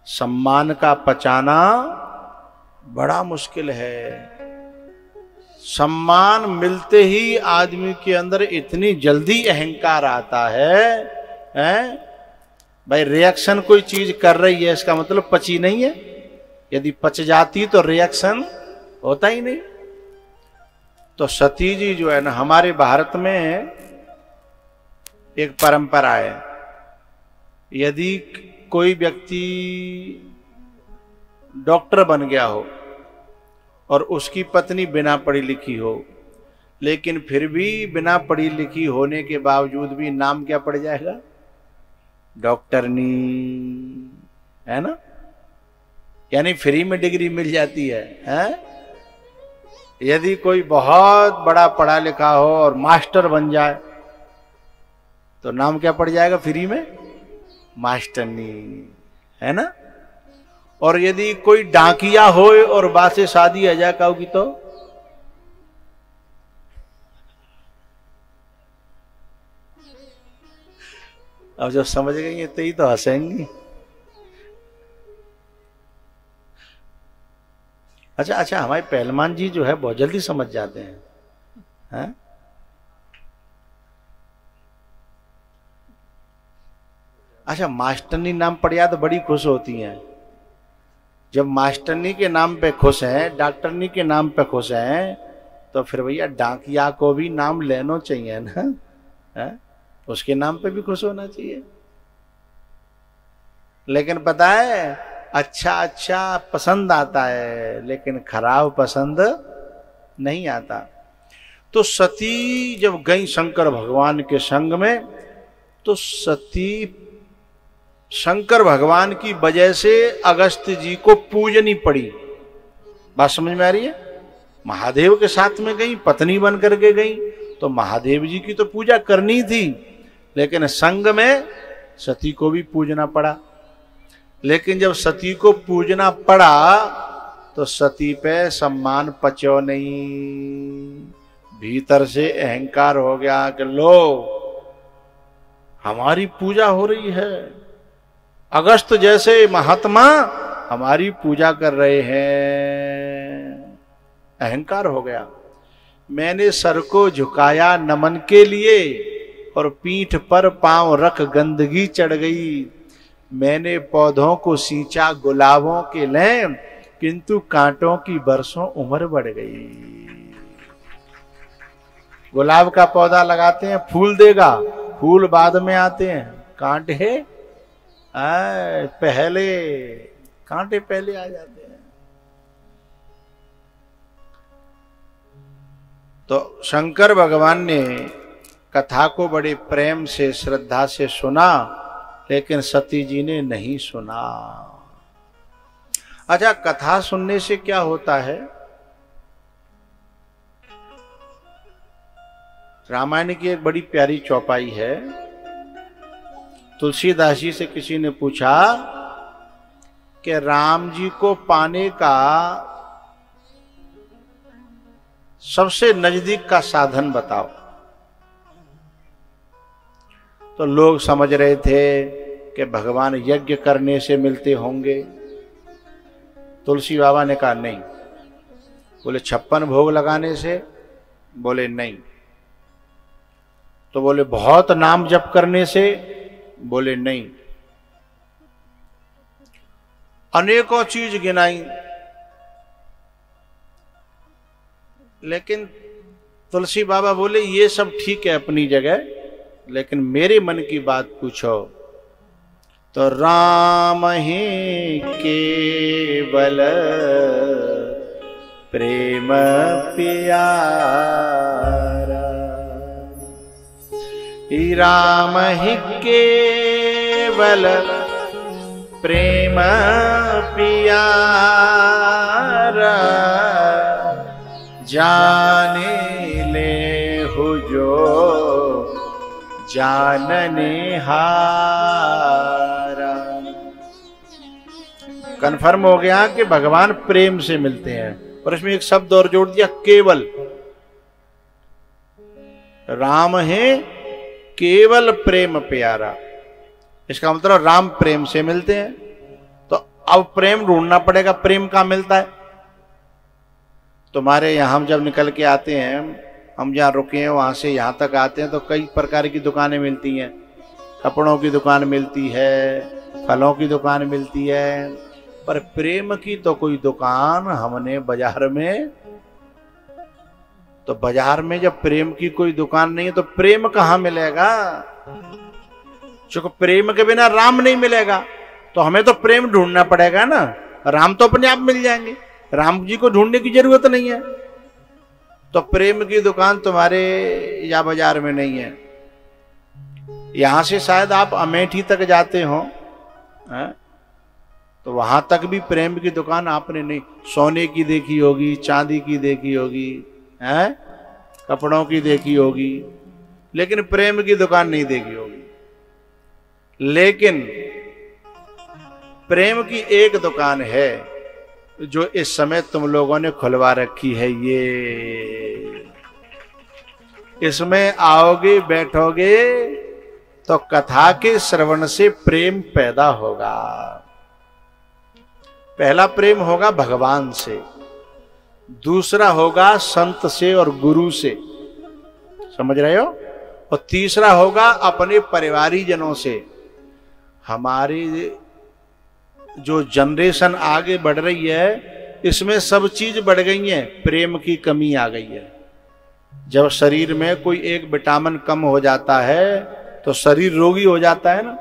सम्मान का पचाना बड़ा मुश्किल है। सम्मान मिलते ही आदमी के अंदर इतनी जल्दी अहंकार आता है, भाई रिएक्शन कोई चीज कर रही है इसका मतलब पची नहीं है। यदि पच जाती तो रिएक्शन होता ही नहीं। तो सती जी जो है ना, हमारे भारत में एक परंपरा है, यदि कोई व्यक्ति डॉक्टर बन गया हो और उसकी पत्नी बिना पढ़ी लिखी हो, लेकिन फिर भी बिना पढ़ी लिखी होने के बावजूद भी नाम क्या पड़ जाएगा? डॉक्टरनी, है ना? यानी फ्री में डिग्री मिल जाती है? यदि कोई बहुत बड़ा पढ़ा लिखा हो और मास्टर बन जाए तो नाम क्या पड़ जाएगा फ्री में? मास्टरनी, है ना? और यदि कोई डाकिया हो और बासे शादी अजा का होगी तो अब जब समझ गई है तो ही तो हंसेंगी। अच्छा, हमारे पहलवान जी जो है बहुत जल्दी समझ जाते हैं। अच्छा, मास्टरनी नाम पड़ जाए तो बड़ी खुश होती हैं। जब मास्टरनी के नाम पे खुश हैं, डॉक्टरनी के नाम पे खुश हैं, तो फिर भैया डाकिया को भी नाम लेना चाहिए ना, है? उसके नाम पे भी खुश होना चाहिए। लेकिन पता है, अच्छा पसंद आता है लेकिन खराब पसंद नहीं आता। तो सती जब गई शंकर भगवान के संग में, तो सती शंकर भगवान की वजह से अगस्त्य जी को पूजनी पड़ी। बात समझ में आ रही है? महादेव के साथ में गई, पत्नी बन करके गई, तो महादेव जी की तो पूजा करनी थी, लेकिन संग में सती को भी पूजना पड़ा। लेकिन जब सती को पूजना पड़ा तो सती पे सम्मान पचो नहीं, भीतर से अहंकार हो गया कि लो हमारी पूजा हो रही है, अगस्त जैसे महात्मा हमारी पूजा कर रहे हैं। अहंकार हो गया। मैंने सर को झुकाया नमन के लिए और पीठ पर पांव रख गंदगी चढ़ गई। मैंने पौधों को सींचा गुलाबों के लिए, किंतु कांटों की बरसों उम्र बढ़ गई। गुलाब का पौधा लगाते हैं, फूल देगा, फूल बाद में आते हैं, कांटे पहले, कांटे पहले आ जाते हैं। तो शंकर भगवान ने कथा को बड़े प्रेम से, श्रद्धा से सुना, लेकिन सती जी ने नहीं सुना। अच्छा, कथा सुनने से क्या होता है? रामायण की एक बड़ी प्यारी चौपाई है। तुलसीदास जी से किसी ने पूछा कि राम जी को पाने का सबसे नजदीक का साधन बताओ। तो लोग समझ रहे थे कि भगवान यज्ञ करने से मिलते होंगे। तुलसी बाबा ने कहा नहीं। बोले 56 भोग लगाने से? बोले नहीं। तो बोले बहुत नाम जप करने से? बोले नहीं। अनेकों चीज गिनाई, लेकिन तुलसी बाबा बोले ये सब ठीक है अपनी जगह, लेकिन मेरे मन की बात पूछो। तो राम ही केवल प्रेम प्यारा, राम ही केवल प्रेम प्यारा, जाने ले हो जो जानने हारा। कन्फर्म हो गया कि भगवान प्रेम से मिलते हैं, और इसमें एक शब्द और जोड़ दिया, केवल। राम है केवल प्रेम प्यारा, इसका मतलब राम प्रेम से मिलते हैं। तो अब प्रेम ढूंढना पड़ेगा, प्रेम कहां मिलता है? तुम्हारे यहां हम जब निकल के आते हैं, हम जहाँ रुके हैं वहां से यहाँ तक आते हैं, तो कई प्रकार की दुकानें मिलती हैं। कपड़ों की दुकान मिलती है, फलों की दुकान मिलती है, पर प्रेम की तो कोई दुकान हमने बाजार में, तो बाजार में जब प्रेम की कोई दुकान नहीं है तो प्रेम कहाँ मिलेगा? क्योंकि प्रेम के बिना राम नहीं मिलेगा, तो हमें तो प्रेम ढूंढना पड़ेगा ना। राम तो अपने आप मिल जाएंगे, राम जी को ढूंढने की जरूरत नहीं है। तो प्रेम की दुकान तुम्हारे या बाजार में नहीं है। यहां से शायद आप अमेठी तक जाते हो, तो वहां तक भी प्रेम की दुकान आपने नहीं, सोने की देखी होगी, चांदी की देखी होगी, कपड़ों की देखी होगी, लेकिन प्रेम की दुकान नहीं देखी होगी। लेकिन प्रेम की एक दुकान है जो इस समय तुम लोगों ने खुलवा रखी है। ये इसमें आओगे, बैठोगे तो कथा के श्रवण से प्रेम पैदा होगा। पहला प्रेम होगा भगवान से, दूसरा होगा संत से और गुरु से, समझ रहे हो, और तीसरा होगा अपने परिवारी जनों से। हमारी जो जनरेशन आगे बढ़ रही है, इसमें सब चीज बढ़ गई है, प्रेम की कमी आ गई है। जब शरीर में कोई एक विटामिन कम हो जाता है तो शरीर रोगी हो जाता है ना,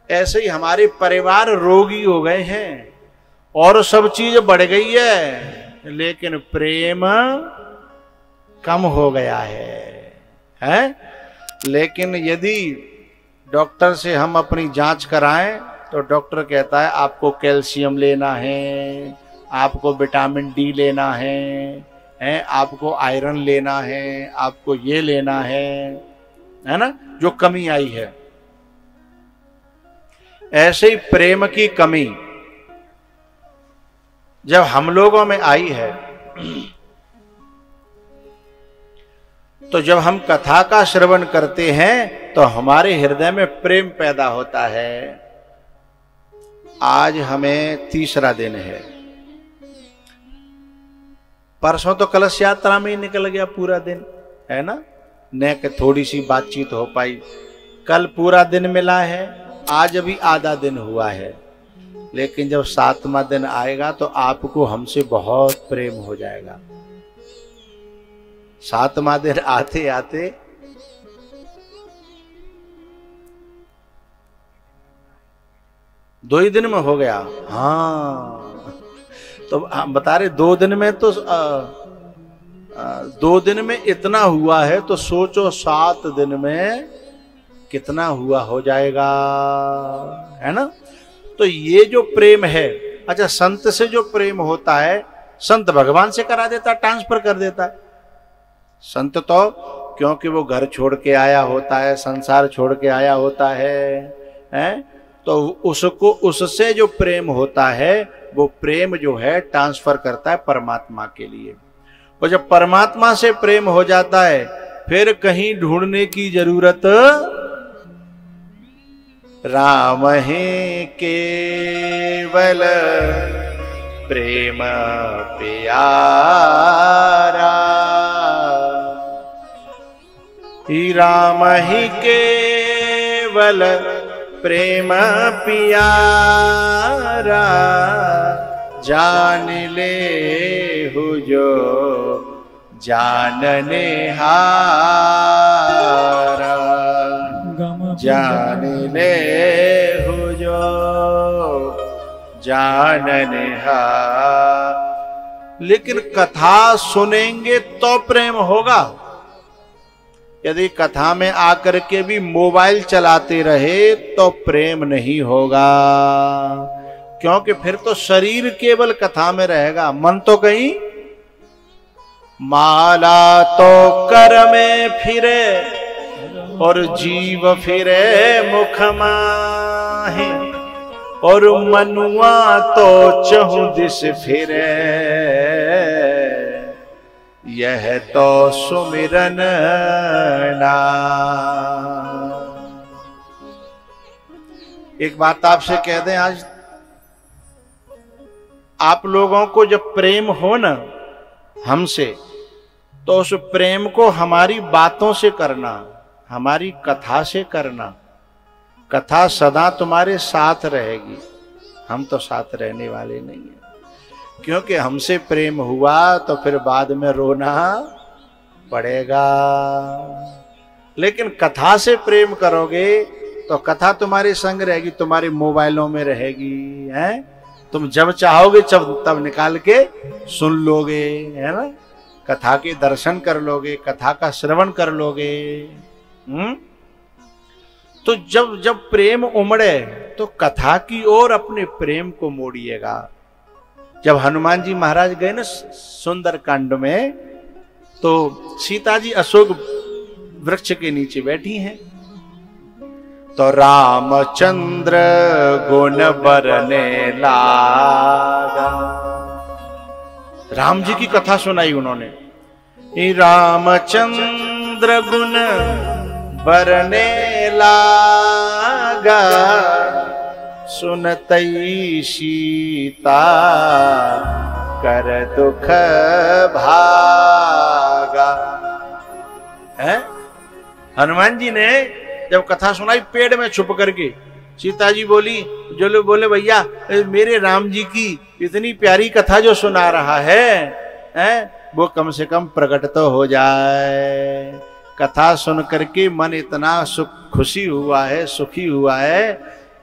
ऐसे ही हमारे परिवार रोगी हो गए हैं। और सब चीज बढ़ गई है, लेकिन प्रेम कम हो गया है? लेकिन यदि डॉक्टर से हम अपनी जांच कराएं तो डॉक्टर कहता है आपको कैल्शियम लेना है, आपको विटामिन डी लेना है, आपको आयरन लेना है, आपको ये लेना है ना, जो कमी आई है। ऐसे ही प्रेम की कमी जब हम लोगों में आई है, तो जब हम कथा का श्रवण करते हैं तो हमारे हृदय में प्रेम पैदा होता है। आज हमें तीसरा दिन है, परसों तो कलश यात्रा में ही निकल गया पूरा दिन, है ना, न कि थोड़ी सी बातचीत हो पाई। कल पूरा दिन मिला है, आज अभी आधा दिन हुआ है, लेकिन जब 7वां दिन आएगा तो आपको हमसे बहुत प्रेम हो जाएगा। 7वां दिन आते आते दो ही दिन में हो गया। हाँ, तो हम बता रहे 2 दिन में तो 2 दिन में इतना हुआ है, तो सोचो 7 दिन में कितना हुआ हो जाएगा, है ना। तो ये जो प्रेम है, अच्छा संत से जो प्रेम होता है, संत भगवान से करा देता, ट्रांसफर कर देता है। संत तो क्योंकि वो घर छोड़ के आया होता है, संसार छोड़ के आया होता है, तो उसको उससे जो प्रेम होता है वो प्रेम जो है ट्रांसफर करता है परमात्मा के लिए। और जब परमात्मा से प्रेम हो जाता है फिर कहीं ढूंढने की जरूरत, राम ही केवल प्रेम प्यारा, ही राम ही केवल प्रेम प्यारा, जान ले हो जो जानने हारा, जान ले हो जो जानने हारा। लेकिन कथा सुनेंगे तो प्रेम होगा। यदि कथा में आकर के भी मोबाइल चलाते रहे तो प्रेम नहीं होगा, क्योंकि फिर तो शरीर केवल कथा में रहेगा, मन तो कहीं। माला तो कर में फिरे और जीव फिरे मुख माहे, और मनुआ तो चहु दिस फिरे, यह तो सुमिरन नाम। एक बात आपसे कह दें, आज आप लोगों को जब प्रेम हो ना हमसे, तो उस प्रेम को हमारी बातों से करना, हमारी कथा से करना। कथा सदा तुम्हारे साथ रहेगी, हम तो साथ रहने वाले नहीं हैं। क्योंकि हमसे प्रेम हुआ तो फिर बाद में रोना पड़ेगा। लेकिन कथा से प्रेम करोगे तो कथा तुम्हारे संग रहेगी, तुम्हारे मोबाइलों में रहेगी, हैं? तुम जब चाहोगे तब निकाल के सुन लोगे, है ना। कथा के दर्शन कर लोगे, कथा का श्रवण कर लोगे। तो जब जब प्रेम उमड़े तो कथा की ओर अपने प्रेम को मोड़िएगा। जब हनुमान जी महाराज गए ना सुंदर कांड में, तो सीता जी अशोक वृक्ष के नीचे बैठी हैं, तो रामचंद्र गुण बरने लागा। राम जी की कथा सुनाई उन्होंने, रामचंद्र गुण बरने लागा, सुनतई सीता कर दुख भागा। है हनुमान जी ने जब कथा सुनाई पेड़ में छुप करके, सीता जी बोली, जो लोग बोले भैया मेरे राम जी की इतनी प्यारी कथा जो सुना रहा है, वो कम से कम प्रकट तो हो जाए। कथा सुन करके मन इतना खुशी हुआ है, सुखी हुआ है,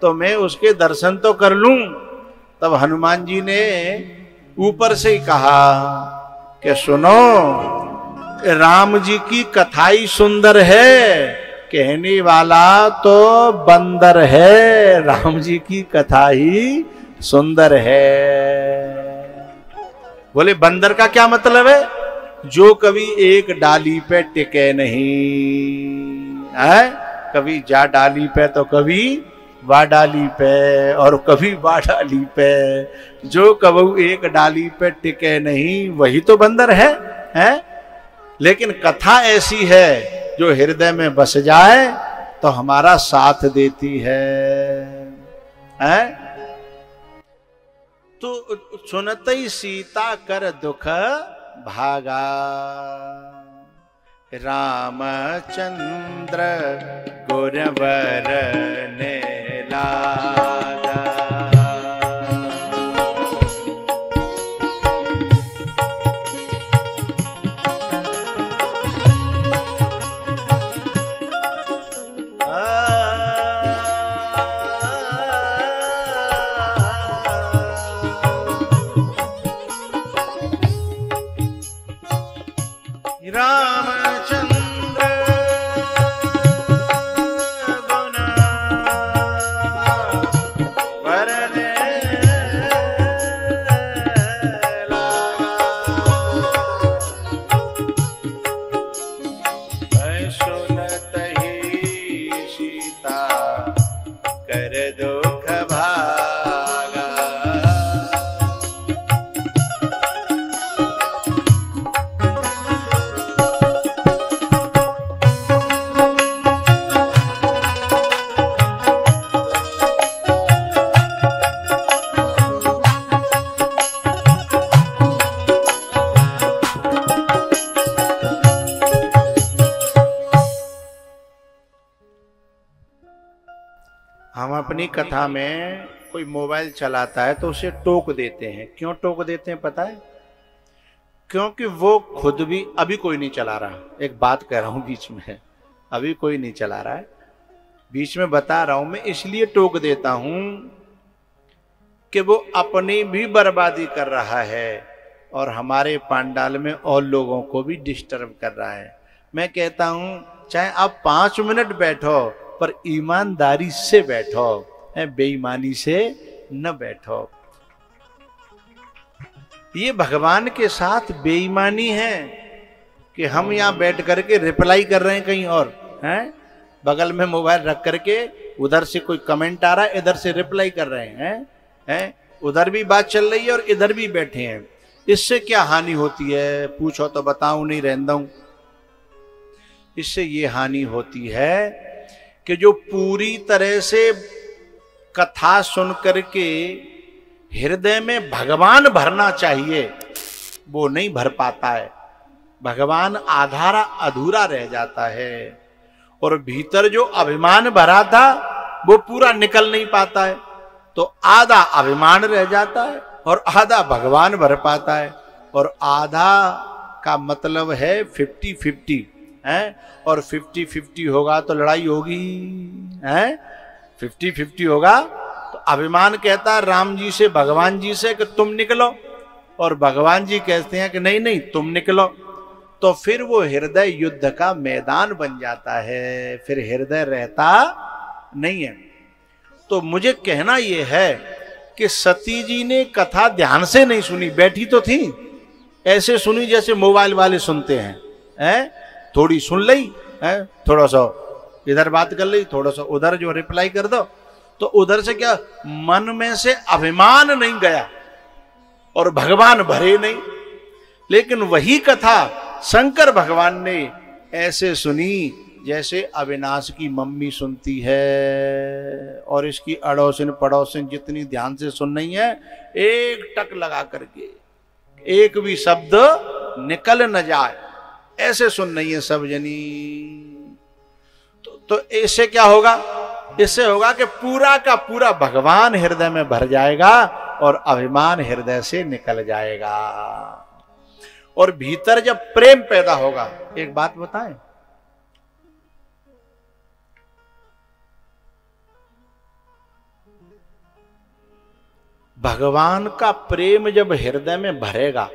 तो मैं उसके दर्शन तो कर लूं। तब हनुमान जी ने ऊपर से ही कहा कि सुनो, राम जी की कथाई सुंदर है, कहने वाला तो बंदर है, राम जी की कथा ही सुंदर है। बोले बंदर का क्या मतलब है? जो कभी एक डाली पे टिके नहीं है, कभी जा डाली पे तो कभी वा डाली पे और कभी वा डाली पे, जो कभी एक डाली पे टिके नहीं वही तो बंदर है? लेकिन कथा ऐसी है जो हृदय में बस जाए तो हमारा साथ देती है? तो सुनतई सीता कर दुख भागा, रामचंद्र गुण बरने लागा। रामचंद्र गुण बरने लागा, सुनतहि सीता कर दुख भागा। हम अपनी कथा में कोई मोबाइल चलाता है तो उसे टोक देते हैं। क्यों टोक देते हैं पता है? क्योंकि वो खुद भी अभी कोई नहीं चला रहा। एक बात कह रहा हूं बीच में, अभी कोई नहीं चला रहा है, बीच में बता रहा हूं मैं, इसलिए टोक देता हूं कि वो अपनी भी बर्बादी कर रहा है और हमारे पंडाल में और लोगों को भी डिस्टर्ब कर रहा है। मैं कहता हूं चाहे आप 5 मिनट बैठो पर ईमानदारी से बैठो, बेईमानी से न बैठो। ये भगवान के साथ बेईमानी है कि हम यहां बैठ करके रिप्लाई कर रहे हैं कहीं और, हैं बगल में मोबाइल रख करके, उधर से कोई कमेंट आ रहा है, इधर से रिप्लाई कर रहे हैं, उधर भी बात चल रही है और इधर भी बैठे हैं। इससे क्या हानि होती है पूछो तो बताऊं नहीं, रहता हूं। इससे ये हानि होती है कि जो पूरी तरह से कथा सुन करके हृदय में भगवान भरना चाहिए वो नहीं भर पाता है। भगवान आधारा अधूरा रह जाता है और भीतर जो अभिमान भरा था वो पूरा निकल नहीं पाता है, तो आधा अभिमान रह जाता है और आधा भगवान भर पाता है। और आधा का मतलब है 50-50 है, और 50-50 होगा तो लड़ाई होगी, है 50-50 होगा तो अभिमान कहता है राम जी से भगवान जी से कि तुम निकलो, और भगवान जी कहते हैं कि नहीं नहीं तुम निकलो। तो फिर वो हृदय युद्ध का मैदान बन जाता है, फिर हृदय रहता नहीं है। तो मुझे कहना यह है कि सती जी ने कथा ध्यान से नहीं सुनी, बैठी तो थी, ऐसे सुनी जैसे मोबाइल वाले सुनते हैं, थोड़ी सुन ली है, थोड़ा सा इधर बात कर ली, थोड़ा सा उधर जो रिप्लाई कर दो, तो उधर से क्या मन में से अभिमान नहीं गया और भगवान भरे नहीं। लेकिन वही कथा शंकर भगवान ने ऐसे सुनी जैसे अविनाश की मम्मी सुनती है, और इसकी अड़ोसिन पड़ोसिन जितनी ध्यान से सुन रही है, एक टक लगा करके एक भी शब्द निकल न जाए, ऐसे सुन रही है सब जनी। तो इससे क्या होगा? इससे होगा कि पूरा का पूरा भगवान हृदय में भर जाएगा और अभिमान हृदय से निकल जाएगा, और भीतर जब प्रेम पैदा होगा। एक बात बताएं, भगवान का प्रेम जब हृदय में भरेगा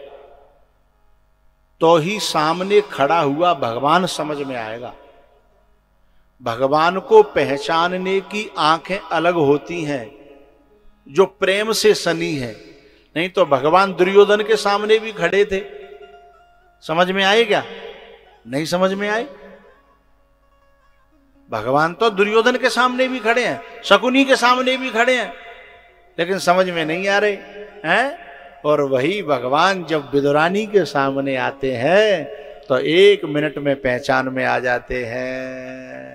तो ही सामने खड़ा हुआ भगवान समझ में आएगा। भगवान को पहचानने की आंखें अलग होती हैं जो प्रेम से सनी है। नहीं तो भगवान दुर्योधन के सामने भी खड़े थे, समझ में आए क्या? नहीं समझ में आए। भगवान तो दुर्योधन के सामने भी खड़े हैं, शकुनी के सामने भी खड़े हैं, लेकिन समझ में नहीं आ रहे हैं। और वही भगवान जब विदुरानी के सामने आते हैं तो 1 मिनट में पहचान में आ जाते हैं?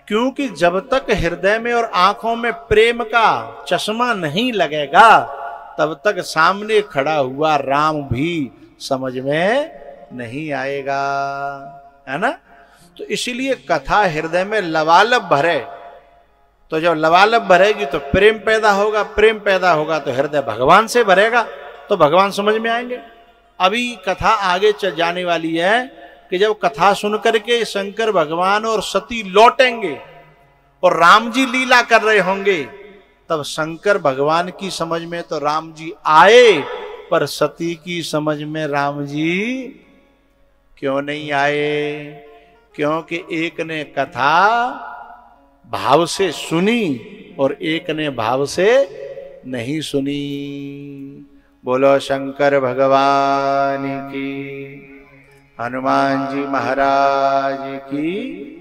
क्योंकि जब तक हृदय में और आंखों में प्रेम का चश्मा नहीं लगेगा तब तक सामने खड़ा हुआ राम भी समझ में नहीं आएगा, है ना। तो इसीलिए कथा हृदय में लबालब भरे, तो जब लबालब भरेगी तो प्रेम पैदा होगा, प्रेम पैदा होगा तो हृदय भगवान से भरेगा, तो भगवान समझ में आएंगे। अभी कथा आगे चल जाने वाली है कि जब कथा सुन करके शंकर भगवान और सती लौटेंगे और राम जी लीला कर रहे होंगे, तब शंकर भगवान की समझ में तो राम जी आए, पर सती की समझ में राम जी क्यों नहीं आए? क्योंकि एक ने कथा भाव से सुनी और एक ने भाव से नहीं सुनी। बोलो शंकर भगवान की, हनुमान जी महाराज की।